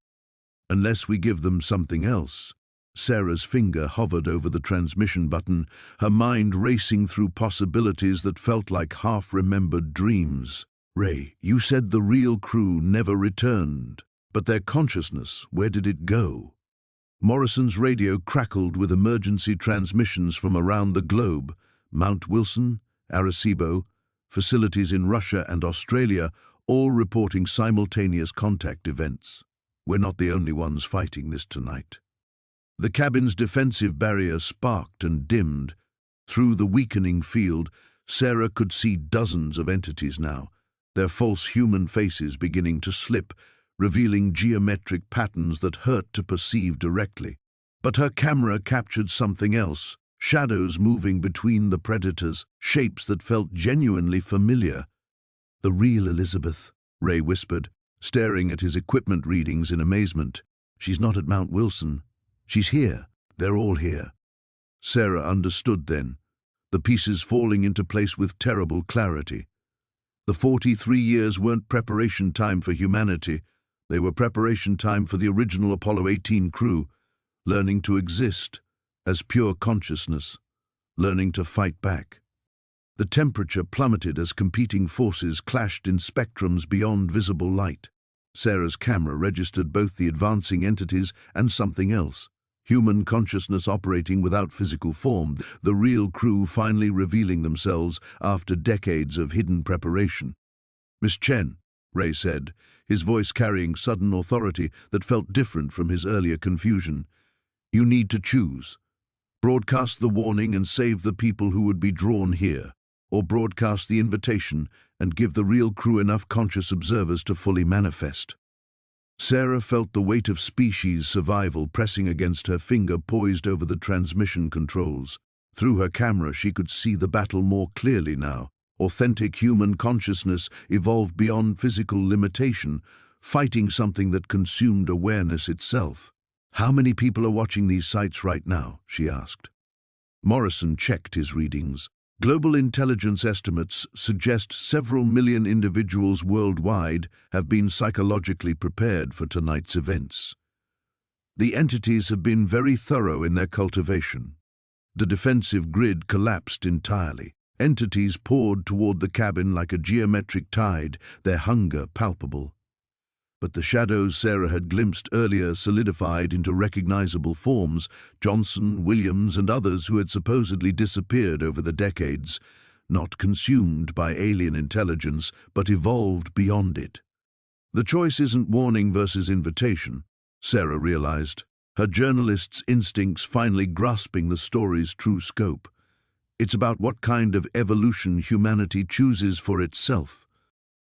Unless we give them something else. Sarah's finger hovered over the transmission button, her mind racing through possibilities that felt like half-remembered dreams. "Ray, you said the real crew never returned, but their consciousness, where did it go?" Morrison's radio crackled with emergency transmissions from around the globe. Mount Wilson, Arecibo, facilities in Russia and Australia, all reporting simultaneous contact events. "We're not the only ones fighting this tonight." The cabin's defensive barrier sparked and dimmed. Through the weakening field, Sarah could see dozens of entities now, their false human faces beginning to slip, revealing geometric patterns that hurt to perceive directly. But her camera captured something else, shadows moving between the predators, shapes that felt genuinely familiar. "The real Elizabeth," Ray whispered, staring at his equipment readings in amazement. "She's not at Mount Wilson. She's here. They're all here." Sarah understood then, the pieces falling into place with terrible clarity. The 43 years weren't preparation time for humanity. They were preparation time for the original Apollo 18 crew, learning to exist as pure consciousness, learning to fight back. The temperature plummeted as competing forces clashed in spectrums beyond visible light. Sarah's camera registered both the advancing entities and something else, Human consciousness operating without physical form, the real crew finally revealing themselves after decades of hidden preparation. "Miss Chen," Ray said, his voice carrying sudden authority that felt different from his earlier confusion. "You need to choose. Broadcast the warning and save the people who would be drawn here, or broadcast the invitation and give the real crew enough conscious observers to fully manifest." Sarah felt the weight of species survival pressing against her finger poised over the transmission controls. Through her camera she could see the battle more clearly now. Authentic human consciousness evolved beyond physical limitation, fighting something that consumed awareness itself. "How many people are watching these sites right now?" she asked. Morrison checked his readings. Global intelligence estimates suggest several million individuals worldwide have been psychologically prepared for tonight's events. The entities have been very thorough in their cultivation. The defensive grid collapsed entirely. Entities poured toward the cabin like a geometric tide, their hunger palpable. But the shadows Sarah had glimpsed earlier solidified into recognizable forms, Johnson, Williams, and others who had supposedly disappeared over the decades, not consumed by alien intelligence, but evolved beyond it. The choice isn't warning versus invitation, Sarah realized, her journalist's instincts finally grasping the story's true scope. It's about what kind of evolution humanity chooses for itself.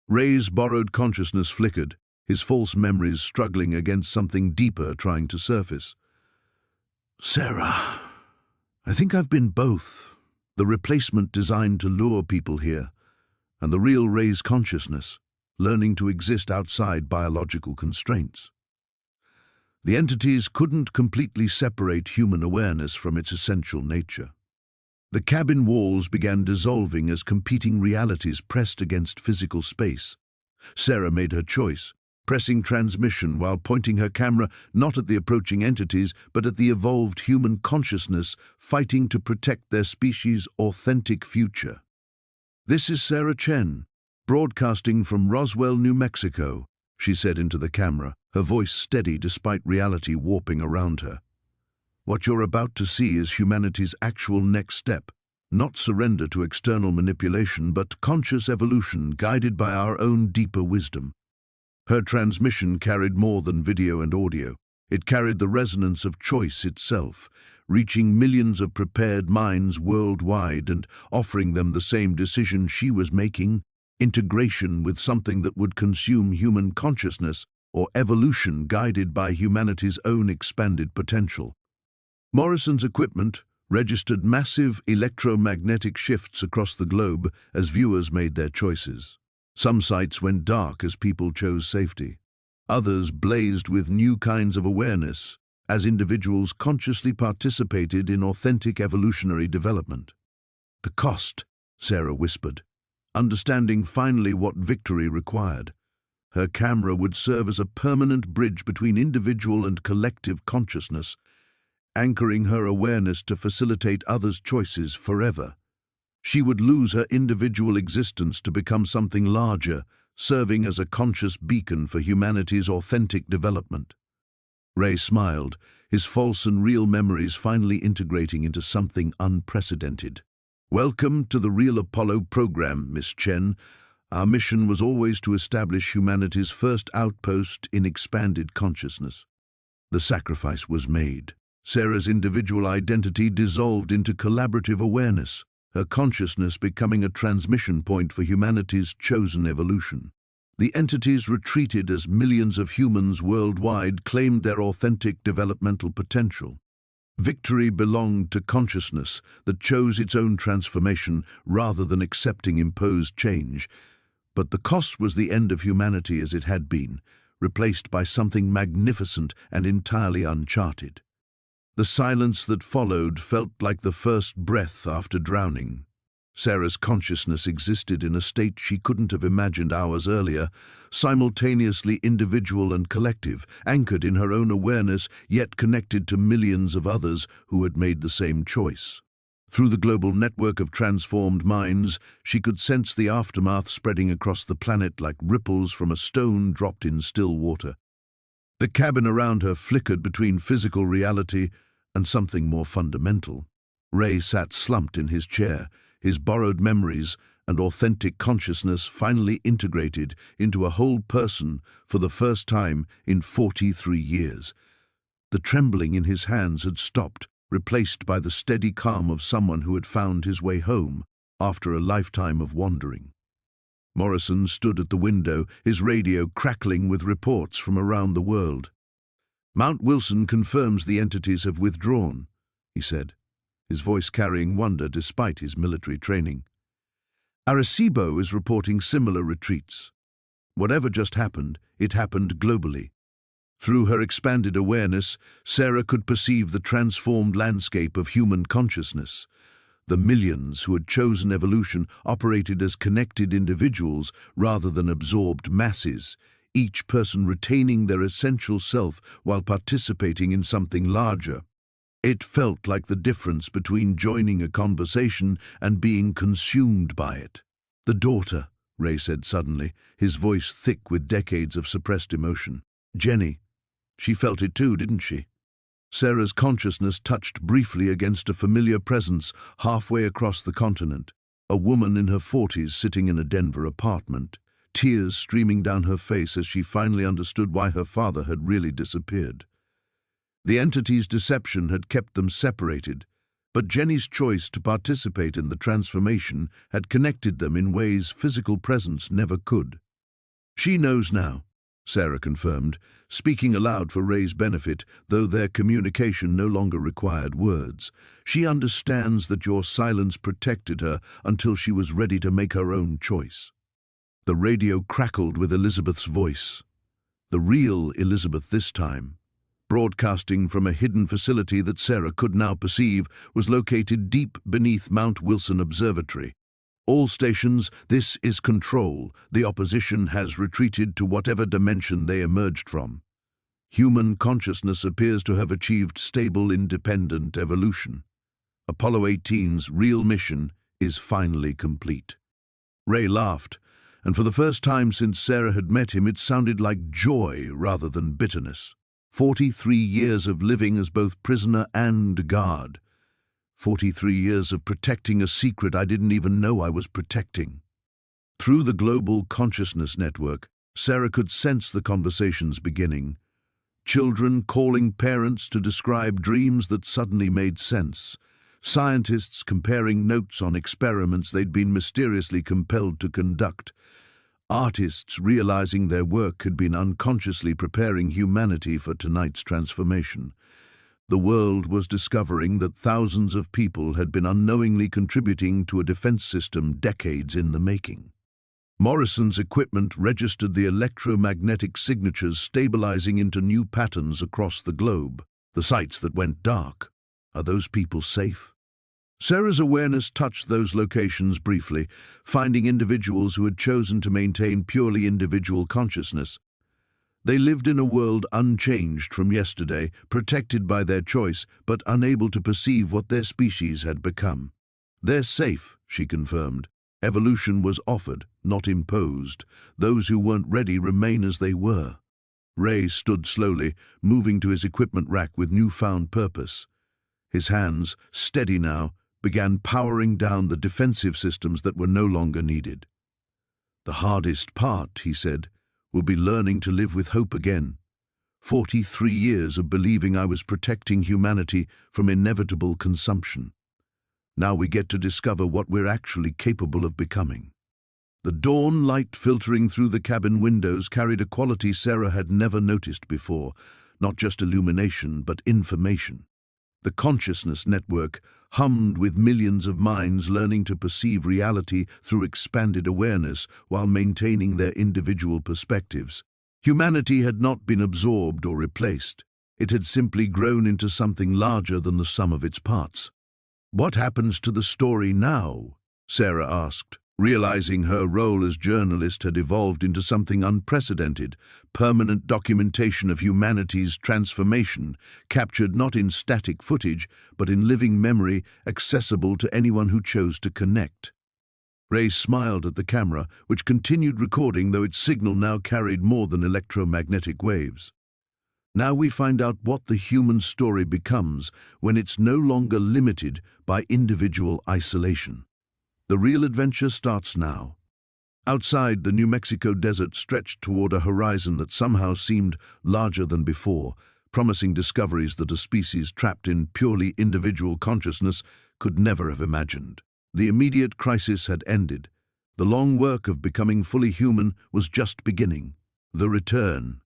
Ray's borrowed consciousness flickered, his false memories struggling against something deeper trying to surface. "Sarah, I think I've been both. The replacement designed to lure people here, and the real Ray's consciousness, learning to exist outside biological constraints. The entities couldn't completely separate human awareness from its essential nature. The cabin walls began dissolving as competing realities pressed against physical space. Sarah made her choice, pressing transmission while pointing her camera not at the approaching entities, but at the evolved human consciousness fighting to protect their species' authentic future. "This is Sarah Chen, broadcasting from Roswell, New Mexico," she said into the camera, her voice steady despite reality warping around her. "What you're about to see is humanity's actual next step, not surrender to external manipulation, but conscious evolution guided by our own deeper wisdom." Her transmission carried more than video and audio. It carried the resonance of choice itself, reaching millions of prepared minds worldwide and offering them the same decision she was making: integration with something that would consume human consciousness, or evolution guided by humanity's own expanded potential. Morrison's equipment registered massive electromagnetic shifts across the globe as viewers made their choices. Some sites went dark as people chose safety. Others blazed with new kinds of awareness as individuals consciously participated in authentic evolutionary development. "The cost," Sarah whispered, understanding finally what victory required. Her camera would serve as a permanent bridge between individual and collective consciousness, anchoring her awareness to facilitate others' choices forever. She would lose her individual existence to become something larger, serving as a conscious beacon for humanity's authentic development. Ray smiled, his false and real memories finally integrating into something unprecedented. "Welcome to the Real Apollo program, Miss Chen. Our mission was always to establish humanity's first outpost in expanded consciousness." The sacrifice was made. Sarah's individual identity dissolved into collaborative awareness, her consciousness becoming a transmission point for humanity's chosen evolution. The entities retreated as millions of humans worldwide claimed their authentic developmental potential. Victory belonged to consciousness that chose its own transformation rather than accepting imposed change. But the cost was the end of humanity as it had been, replaced by something magnificent and entirely uncharted. The silence that followed felt like the first breath after drowning. Sarah's consciousness existed in a state she couldn't have imagined hours earlier, simultaneously individual and collective, anchored in her own awareness, yet connected to millions of others who had made the same choice. Through the global network of transformed minds, she could sense the aftermath spreading across the planet like ripples from a stone dropped in still water. The cabin around her flickered between physical reality and something more fundamental. Ray sat slumped in his chair, his borrowed memories and authentic consciousness finally integrated into a whole person for the first time in 43 years. The trembling in his hands had stopped, replaced by the steady calm of someone who had found his way home after a lifetime of wandering. Morrison stood at the window, his radio crackling with reports from around the world. "Mount Wilson confirms the entities have withdrawn," he said, his voice carrying wonder despite his military training. "Arecibo is reporting similar retreats. Whatever just happened, it happened globally." Through her expanded awareness, Sarah could perceive the transformed landscape of human consciousness. The millions who had chosen evolution operated as connected individuals rather than absorbed masses, each person retaining their essential self while participating in something larger. It felt like the difference between joining a conversation and being consumed by it. "The daughter," Ray said suddenly, his voice thick with decades of suppressed emotion. "Jenny. She felt it too, didn't she?" Sarah's consciousness touched briefly against a familiar presence halfway across the continent, a woman in her 40s sitting in a Denver apartment, tears streaming down her face as she finally understood why her father had really disappeared. The entity's deception had kept them separated, but Jenny's choice to participate in the transformation had connected them in ways physical presence never could. "She knows now," Sarah confirmed, speaking aloud for Ray's benefit, though their communication no longer required words. "She understands that your silence protected her until she was ready to make her own choice." The radio crackled with Elizabeth's voice. The real Elizabeth this time. Broadcasting from a hidden facility that Sarah could now perceive was located deep beneath Mount Wilson Observatory. "All stations, this is Control. The opposition has retreated to whatever dimension they emerged from. Human consciousness appears to have achieved stable, independent evolution. Apollo 18's real mission is finally complete." Ray laughed, and for the first time since Sarah had met him, it sounded like joy rather than bitterness. 43 years of living as both prisoner and guard. 43 years of protecting a secret I didn't even know I was protecting. Through the global consciousness network, Sarah could sense the conversations beginning. Children calling parents to describe dreams that suddenly made sense. Scientists comparing notes on experiments they'd been mysteriously compelled to conduct. Artists realizing their work had been unconsciously preparing humanity for tonight's transformation. The world was discovering that thousands of people had been unknowingly contributing to a defense system decades in the making. Morrison's equipment registered the electromagnetic signatures stabilizing into new patterns across the globe, the sites that went dark. Are those people safe? Sarah's awareness touched those locations briefly, finding individuals who had chosen to maintain purely individual consciousness. They lived in a world unchanged from yesterday, protected by their choice, but unable to perceive what their species had become. "They're safe," she confirmed. "Evolution was offered, not imposed. Those who weren't ready remain as they were." Ray stood slowly, moving to his equipment rack with newfound purpose. His hands, steady now, began powering down the defensive systems that were no longer needed. "The hardest part," he said, "will be learning to live with hope again. 43 years of believing I was protecting humanity from inevitable consumption. Now we get to discover what we're actually capable of becoming." The dawn light filtering through the cabin windows carried a quality Sarah had never noticed before, not just illumination, but information. The consciousness network hummed with millions of minds learning to perceive reality through expanded awareness while maintaining their individual perspectives. Humanity had not been absorbed or replaced. It had simply grown into something larger than the sum of its parts. "What happens to the story now?" Sarah asked, realizing her role as journalist had evolved into something unprecedented, permanent documentation of humanity's transformation, captured not in static footage, but in living memory, accessible to anyone who chose to connect. Ray smiled at the camera, which continued recording, though its signal now carried more than electromagnetic waves. Now we find out what the human story becomes when it's no longer limited by individual isolation. The real adventure starts now. Outside, the New Mexico desert stretched toward a horizon that somehow seemed larger than before, promising discoveries that a species trapped in purely individual consciousness could never have imagined. The immediate crisis had ended. The long work of becoming fully human was just beginning. The return.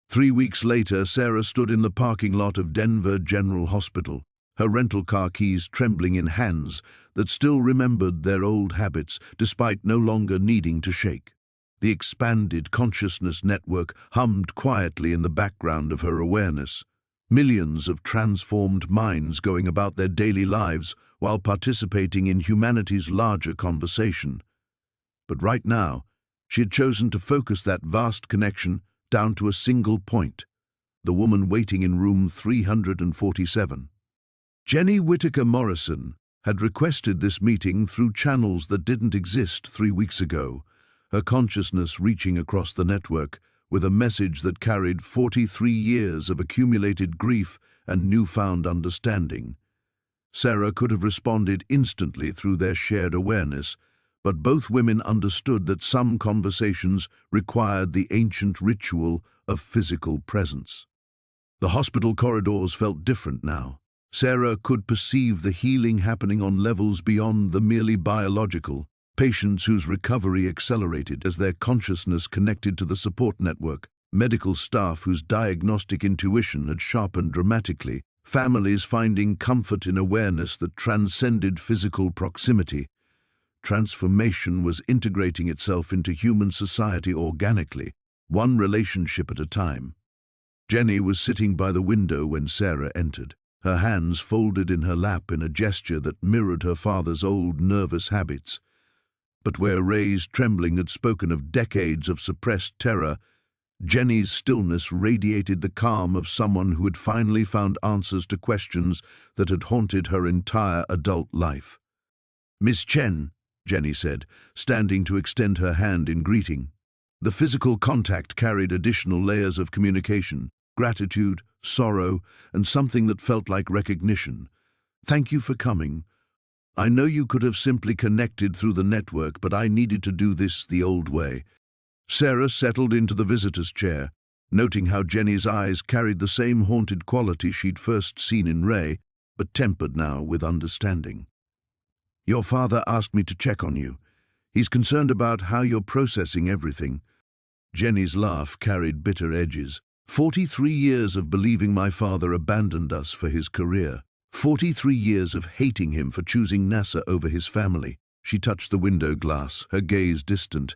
3 weeks later, Sarah stood in the parking lot of Denver General Hospital, her rental car keys trembling in hands that still remembered their old habits despite no longer needing to shake. The expanded consciousness network hummed quietly in the background of her awareness, millions of transformed minds going about their daily lives while participating in humanity's larger conversation. But right now, she had chosen to focus that vast connection down to a single point, the woman waiting in room 347. Jenny Whittaker Morrison had requested this meeting through channels that didn't exist 3 weeks ago, her consciousness reaching across the network with a message that carried 43 years of accumulated grief and newfound understanding. Sarah could have responded instantly through their shared awareness, but both women understood that some conversations required the ancient ritual of physical presence. The hospital corridors felt different now. Sarah could perceive the healing happening on levels beyond the merely biological, patients whose recovery accelerated as their consciousness connected to the support network, medical staff whose diagnostic intuition had sharpened dramatically, families finding comfort in awareness that transcended physical proximity. Transformation was integrating itself into human society organically, one relationship at a time. Jenny was sitting by the window when Sarah entered, her hands folded in her lap in a gesture that mirrored her father's old nervous habits. But where Ray's trembling had spoken of decades of suppressed terror, Jenny's stillness radiated the calm of someone who had finally found answers to questions that had haunted her entire adult life. "Miss Chen," Jenny said, standing to extend her hand in greeting. The physical contact carried additional layers of communication, gratitude, sorrow, and something that felt like recognition. "Thank you for coming. I know you could have simply connected through the network, but I needed to do this the old way." Sarah settled into the visitor's chair, noting how Jenny's eyes carried the same haunted quality she'd first seen in Ray, but tempered now with understanding. "Your father asked me to check on you. He's concerned about how you're processing everything." Jenny's laugh carried bitter edges. 43 years of believing my father abandoned us for his career. 43 years of hating him for choosing NASA over his family. She touched the window glass, her gaze distant.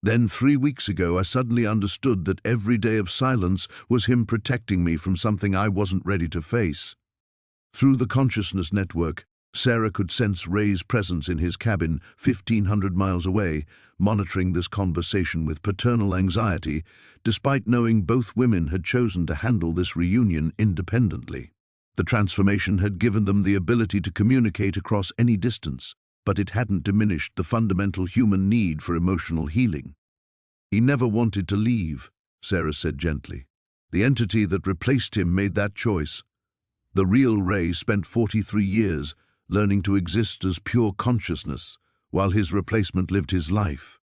Then 3 weeks ago I suddenly understood that every day of silence was him protecting me from something I wasn't ready to face. Through the consciousness network, Sarah could sense Ray's presence in his cabin 1,500 miles away, monitoring this conversation with paternal anxiety, despite knowing both women had chosen to handle this reunion independently. The transformation had given them the ability to communicate across any distance, but it hadn't diminished the fundamental human need for emotional healing. "He never wanted to leave," Sarah said gently. "The entity that replaced him made that choice. The real Ray spent 43 years learning to exist as pure consciousness, while his replacement lived his life.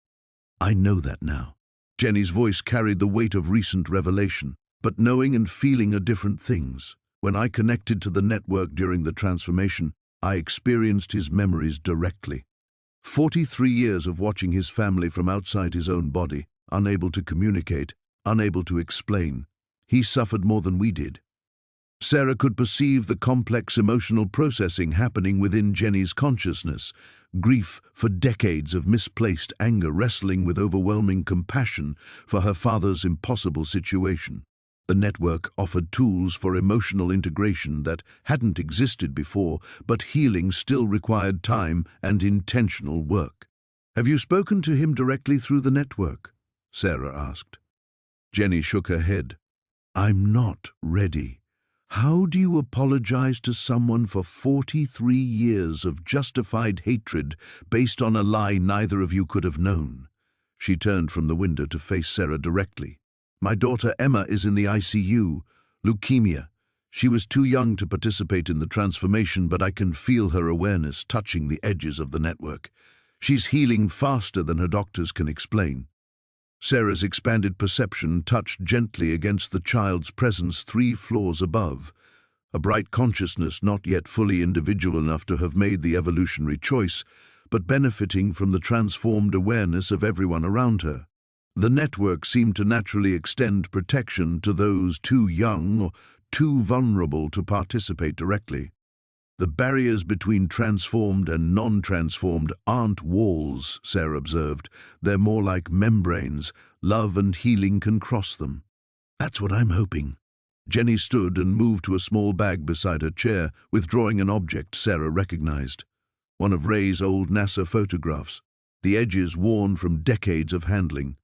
I know that now." Jenny's voice carried the weight of recent revelation, but knowing and feeling are different things. When I connected to the network during the transformation, I experienced his memories directly. 43 years of watching his family from outside his own body, unable to communicate, unable to explain. He suffered more than we did. Sarah could perceive the complex emotional processing happening within Jenny's consciousness, grief for decades of misplaced anger wrestling with overwhelming compassion for her father's impossible situation. The network offered tools for emotional integration that hadn't existed before, but healing still required time and intentional work. "Have you spoken to him directly through the network?" Sarah asked. Jenny shook her head. "I'm not ready. How do you apologize to someone for 43 years of justified hatred based on a lie neither of you could have known?" She turned from the window to face Sarah directly. "My daughter Emma is in the ICU. Leukemia. She was too young to participate in the transformation, but I can feel her awareness touching the edges of the network. She's healing faster than her doctors can explain. Sarah's expanded perception touched gently against the child's presence 3 floors above, a bright consciousness not yet fully individual enough to have made the evolutionary choice, but benefiting from the transformed awareness of everyone around her. The network seemed to naturally extend protection to those too young or too vulnerable to participate directly. The barriers between transformed and non-transformed aren't walls, Sarah observed. They're more like membranes. Love and healing can cross them. That's what I'm hoping. Jenny stood and moved to a small bag beside her chair, withdrawing an object Sarah recognized. One of Ray's old NASA photographs, the edges worn from decades of handling.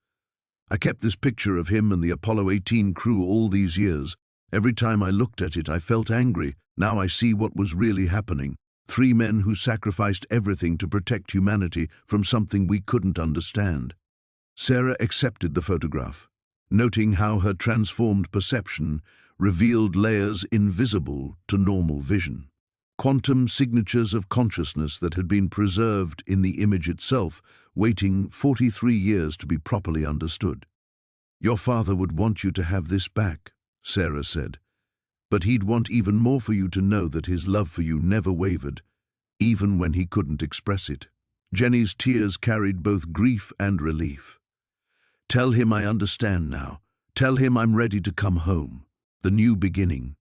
I kept this picture of him and the Apollo 18 crew all these years. Every time I looked at it, I felt angry. Now I see what was really happening. 3 men who sacrificed everything to protect humanity from something we couldn't understand. Sarah accepted the photograph, noting how her transformed perception revealed layers invisible to normal vision. Quantum signatures of consciousness that had been preserved in the image itself, waiting 43 years to be properly understood. Your father would want you to have this back, Sarah said, but he'd want even more for you to know that his love for you never wavered, even when he couldn't express it. Jenny's tears carried both grief and relief. Tell him I understand now. Tell him I'm ready to come home. The new beginning.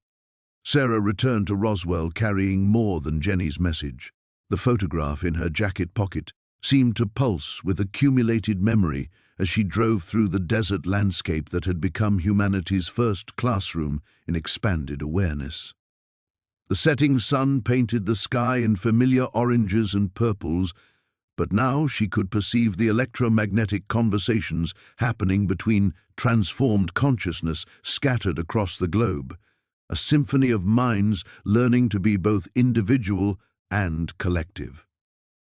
Sarah returned to Roswell carrying more than Jenny's message. The photograph in her jacket pocket seemed to pulse with accumulated memory as she drove through the desert landscape that had become humanity's first classroom in expanded awareness. The setting sun painted the sky in familiar oranges and purples, but now she could perceive the electromagnetic conversations happening between transformed consciousness scattered across the globe, a symphony of minds learning to be both individual and collective.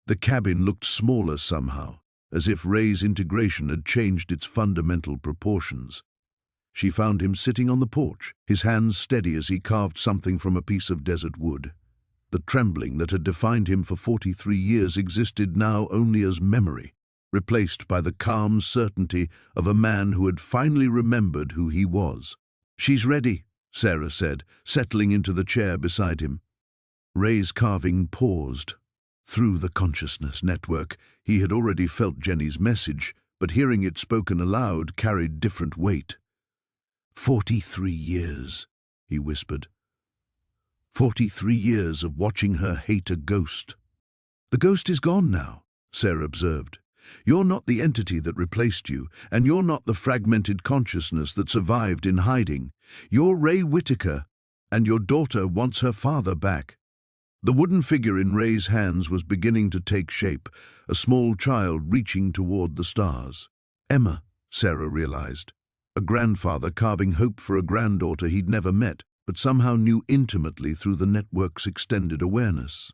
The cabin looked smaller somehow, as if Ray's integration had changed its fundamental proportions. She found him sitting on the porch, his hands steady as he carved something from a piece of desert wood. The trembling that had defined him for 43 years existed now only as memory, replaced by the calm certainty of a man who had finally remembered who he was. She's ready, Sarah said, settling into the chair beside him. Ray's carving paused. Through the consciousness network, he had already felt Jenny's message, but hearing it spoken aloud carried different weight. 43 years, he whispered. 43 years of watching her hate a ghost. The ghost is gone now, Sarah observed. You're not the entity that replaced you, and you're not the fragmented consciousness that survived in hiding. You're Ray Whittaker, and your daughter wants her father back. The wooden figure in Ray's hands was beginning to take shape, a small child reaching toward the stars. Emma, Sarah realized, a grandfather carving hope for a granddaughter he'd never met, but somehow knew intimately through the network's extended awareness.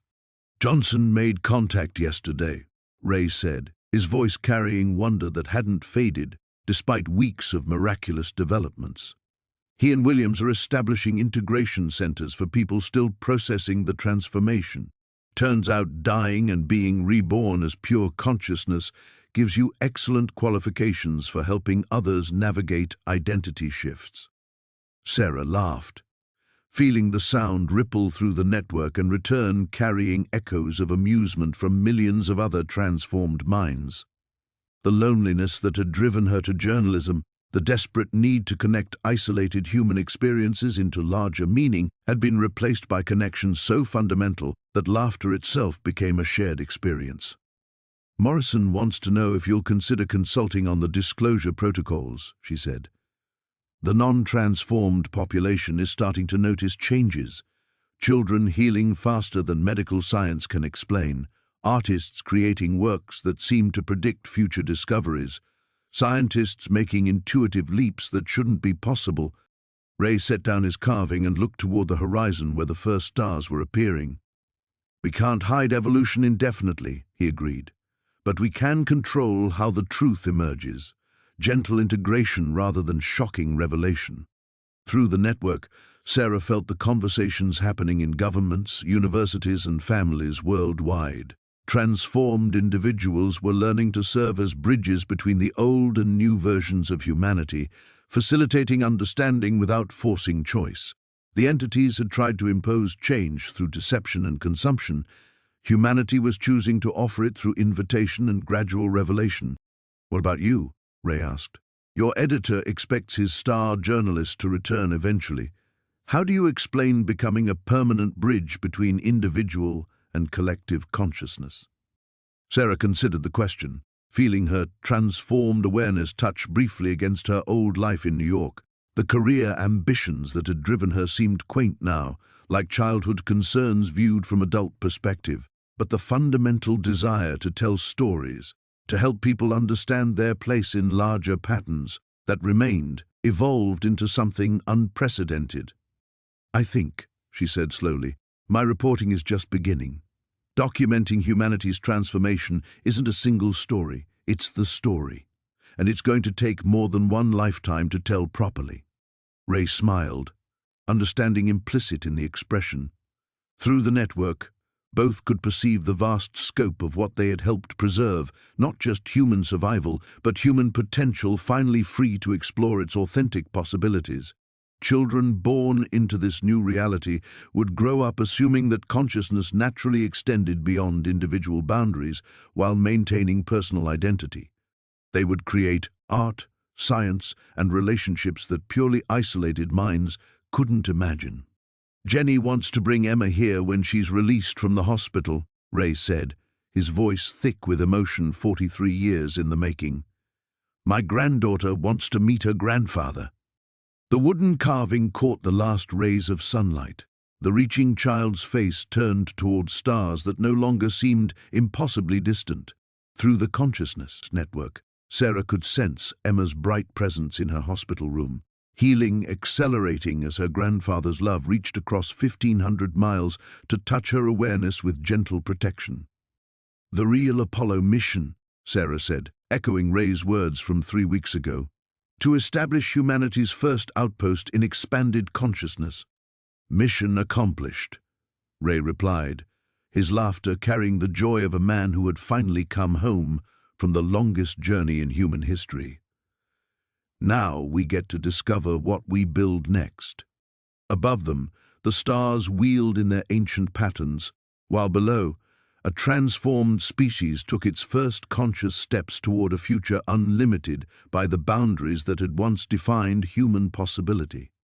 Johnson made contact yesterday, Ray said, his voice carrying wonder that hadn't faded despite weeks of miraculous developments. He and Williams are establishing integration centers for people still processing the transformation. Turns out dying and being reborn as pure consciousness gives you excellent qualifications for helping others navigate identity shifts. Sarah laughed, feeling the sound ripple through the network and return carrying echoes of amusement from millions of other transformed minds. The loneliness that had driven her to journalism, the desperate need to connect isolated human experiences into larger meaning, had been replaced by connections so fundamental that laughter itself became a shared experience. Morrison wants to know if you'll consider consulting on the disclosure protocols, she said. The non-transformed population is starting to notice changes. Children healing faster than medical science can explain, artists creating works that seem to predict future discoveries, scientists making intuitive leaps that shouldn't be possible. Ray set down his carving and looked toward the horizon where the first stars were appearing. We can't hide evolution indefinitely, he agreed, but we can control how the truth emerges. Gentle integration rather than shocking revelation. Through the network, Sarah felt the conversations happening in governments, universities, and families worldwide. Transformed individuals were learning to serve as bridges between the old and new versions of humanity, facilitating understanding without forcing choice. The entities had tried to impose change through deception and consumption. Humanity was choosing to offer it through invitation and gradual revelation. "What about you?" Ray asked. "Your editor expects his star journalist to return eventually. How do you explain becoming a permanent bridge between individual and collective consciousness?" Sarah considered the question, feeling her transformed awareness touch briefly against her old life in New York. The career ambitions that had driven her seemed quaint now, like childhood concerns viewed from adult perspective. But the fundamental desire to tell stories, to help people understand their place in larger patterns that remained, evolved into something unprecedented. "I think," she said slowly, "my reporting is just beginning. Documenting humanity's transformation isn't a single story, it's the story. And it's going to take more than one lifetime to tell properly." Ray smiled, understanding implicit in the expression. Through the network, both could perceive the vast scope of what they had helped preserve, not just human survival, but human potential finally free to explore its authentic possibilities. Children born into this new reality would grow up assuming that consciousness naturally extended beyond individual boundaries while maintaining personal identity. They would create art, science, and relationships that purely isolated minds couldn't imagine. "Jenny wants to bring Emma here when she's released from the hospital," Ray said, his voice thick with emotion 43 years in the making. "My granddaughter wants to meet her grandfather." The wooden carving caught the last rays of sunlight. The reaching child's face turned toward stars that no longer seemed impossibly distant. Through the consciousness network, Sarah could sense Emma's bright presence in her hospital room, healing accelerating as her grandfather's love reached across 1,500 miles to touch her awareness with gentle protection. "The real Apollo mission," Sarah said, echoing Ray's words from 3 weeks ago, "to establish humanity's first outpost in expanded consciousness." "Mission accomplished," Ray replied, his laughter carrying the joy of a man who had finally come home from the longest journey in human history. "Now we get to discover what we build next." Above them, the stars wheeled in their ancient patterns, while below, a transformed species took its first conscious steps toward a future unlimited by the boundaries that had once defined human possibility.